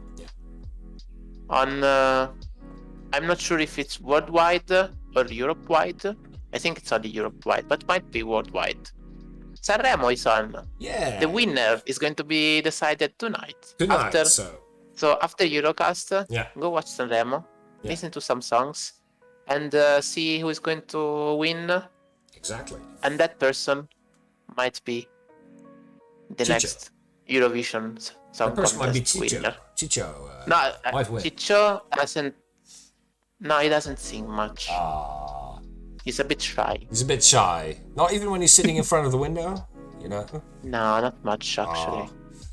on I'm not sure if it's worldwide or Europe-wide. I think it's only Europe-wide, but might be worldwide. Sanremo is on. Yeah. The winner is going to be decided tonight. So after EUROCAST, go watch Sanremo. Listen to some songs and see who is going to win. Exactly. And that person might be the next Eurovision Song Contest might be Ciccio. winner. Ciccio might win. Ciccio doesn't. No, he doesn't sing much. He's a bit shy. Not even when he's sitting in front of the window, No, not much actually.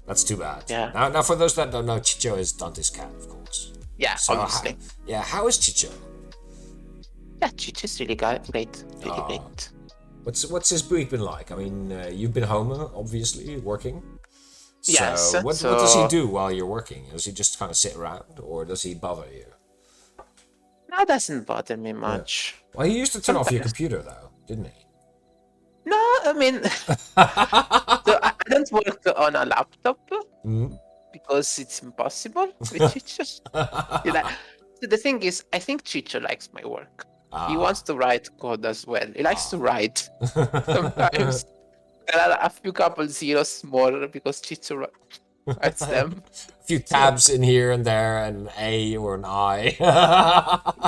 That's too bad. Yeah. Now, for those that don't know, Ciccio is Dante's cat, of course. Yeah, so obviously. How is Ciccio? Yeah, Ciccio's really great. Really great. What's his week been like? You've been home, obviously, working. Yes. So what does he do while you're working? Does he just kind of sit around, or does he bother you? That doesn't bother me much. Yeah. Well, he used to turn off your computer, though, didn't he? No, so I don't work on a laptop because it's impossible with Ciccio. You know, so the thing is, I think Ciccio likes my work. He wants to write code as well. He likes to write. Sometimes there are a few couple zeros more because Ciccio writes them. A few tabs in here and there, and an A or an I.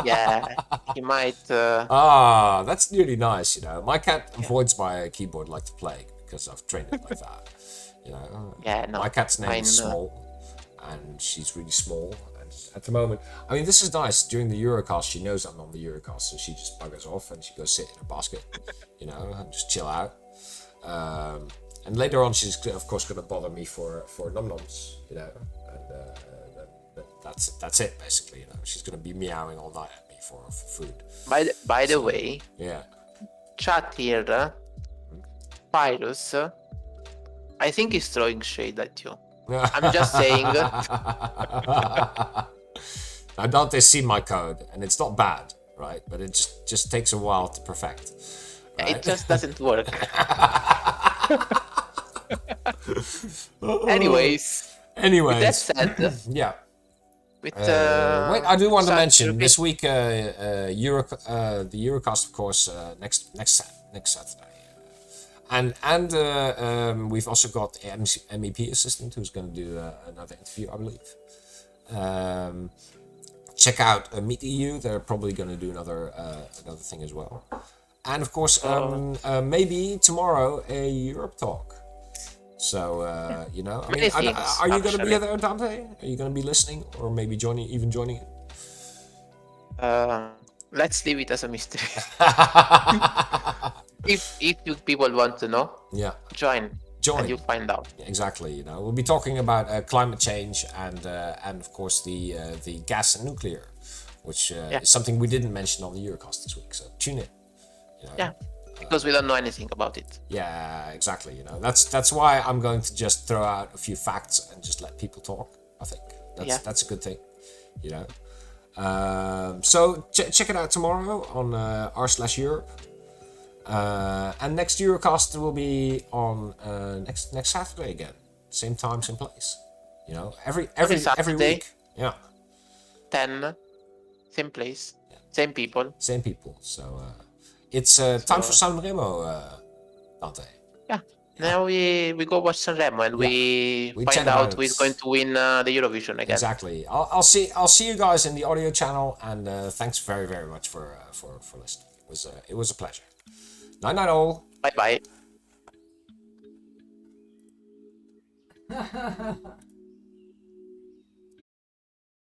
Yeah, he might. That's really nice, you know. My cat avoids my keyboard like the plague because I've trained it like that. You know. Yeah, no. My cat's name is Small, and she's really small. And at the moment, I mean, this is nice. During the EUROCAST, she knows I'm on the EUROCAST, so she just buggers off and she goes sit in a basket, you know, and just chill out. And later on, she's of course going to bother me for num-noms, you know, and that's it basically, you know. She's going to be meowing all night at me for food. By the way, yeah, chat here, Pyrus, I think he's throwing shade at you. I'm just saying. Now Dante's seen my code, and it's not bad, right? But it just takes a while to perfect. Right? It just doesn't work. Anyways, with that said, yeah. With, wait, I do want to mention this week, the EUROCAST, of course, next Saturday, and we've also got an MEP assistant who's going to do another interview, I believe. Check out Meet EU; they're probably going to do another thing as well, and of course, maybe tomorrow a Europe talk. So, you know, I mean, are you going to be there, Dante? Are you going to be listening or maybe joining it? Let's leave it as a mystery. if you people want to know, join. And you find out. Exactly, you know, we'll be talking about climate change and of course the gas and nuclear, which is something we didn't mention on the EUROCAST this week. So tune in. You know? Yeah. Because we don't know anything about it. Yeah, exactly. You know, that's why I'm going to just throw out a few facts and just let people talk. I think that's a good thing. You know, so check it out tomorrow on r/Europe, and next EUROCAST will be on next Saturday again, same time, same place. You know, every week. Yeah. 10, same place, same people. Same people. So. It's time for Sanremo, Dante. Yeah. Now we go watch Sanremo and we find out who is going to win the Eurovision again. Exactly. I'll see you guys in the audio channel, and thanks very, very much for listening. It was a pleasure. Night night all. Bye bye.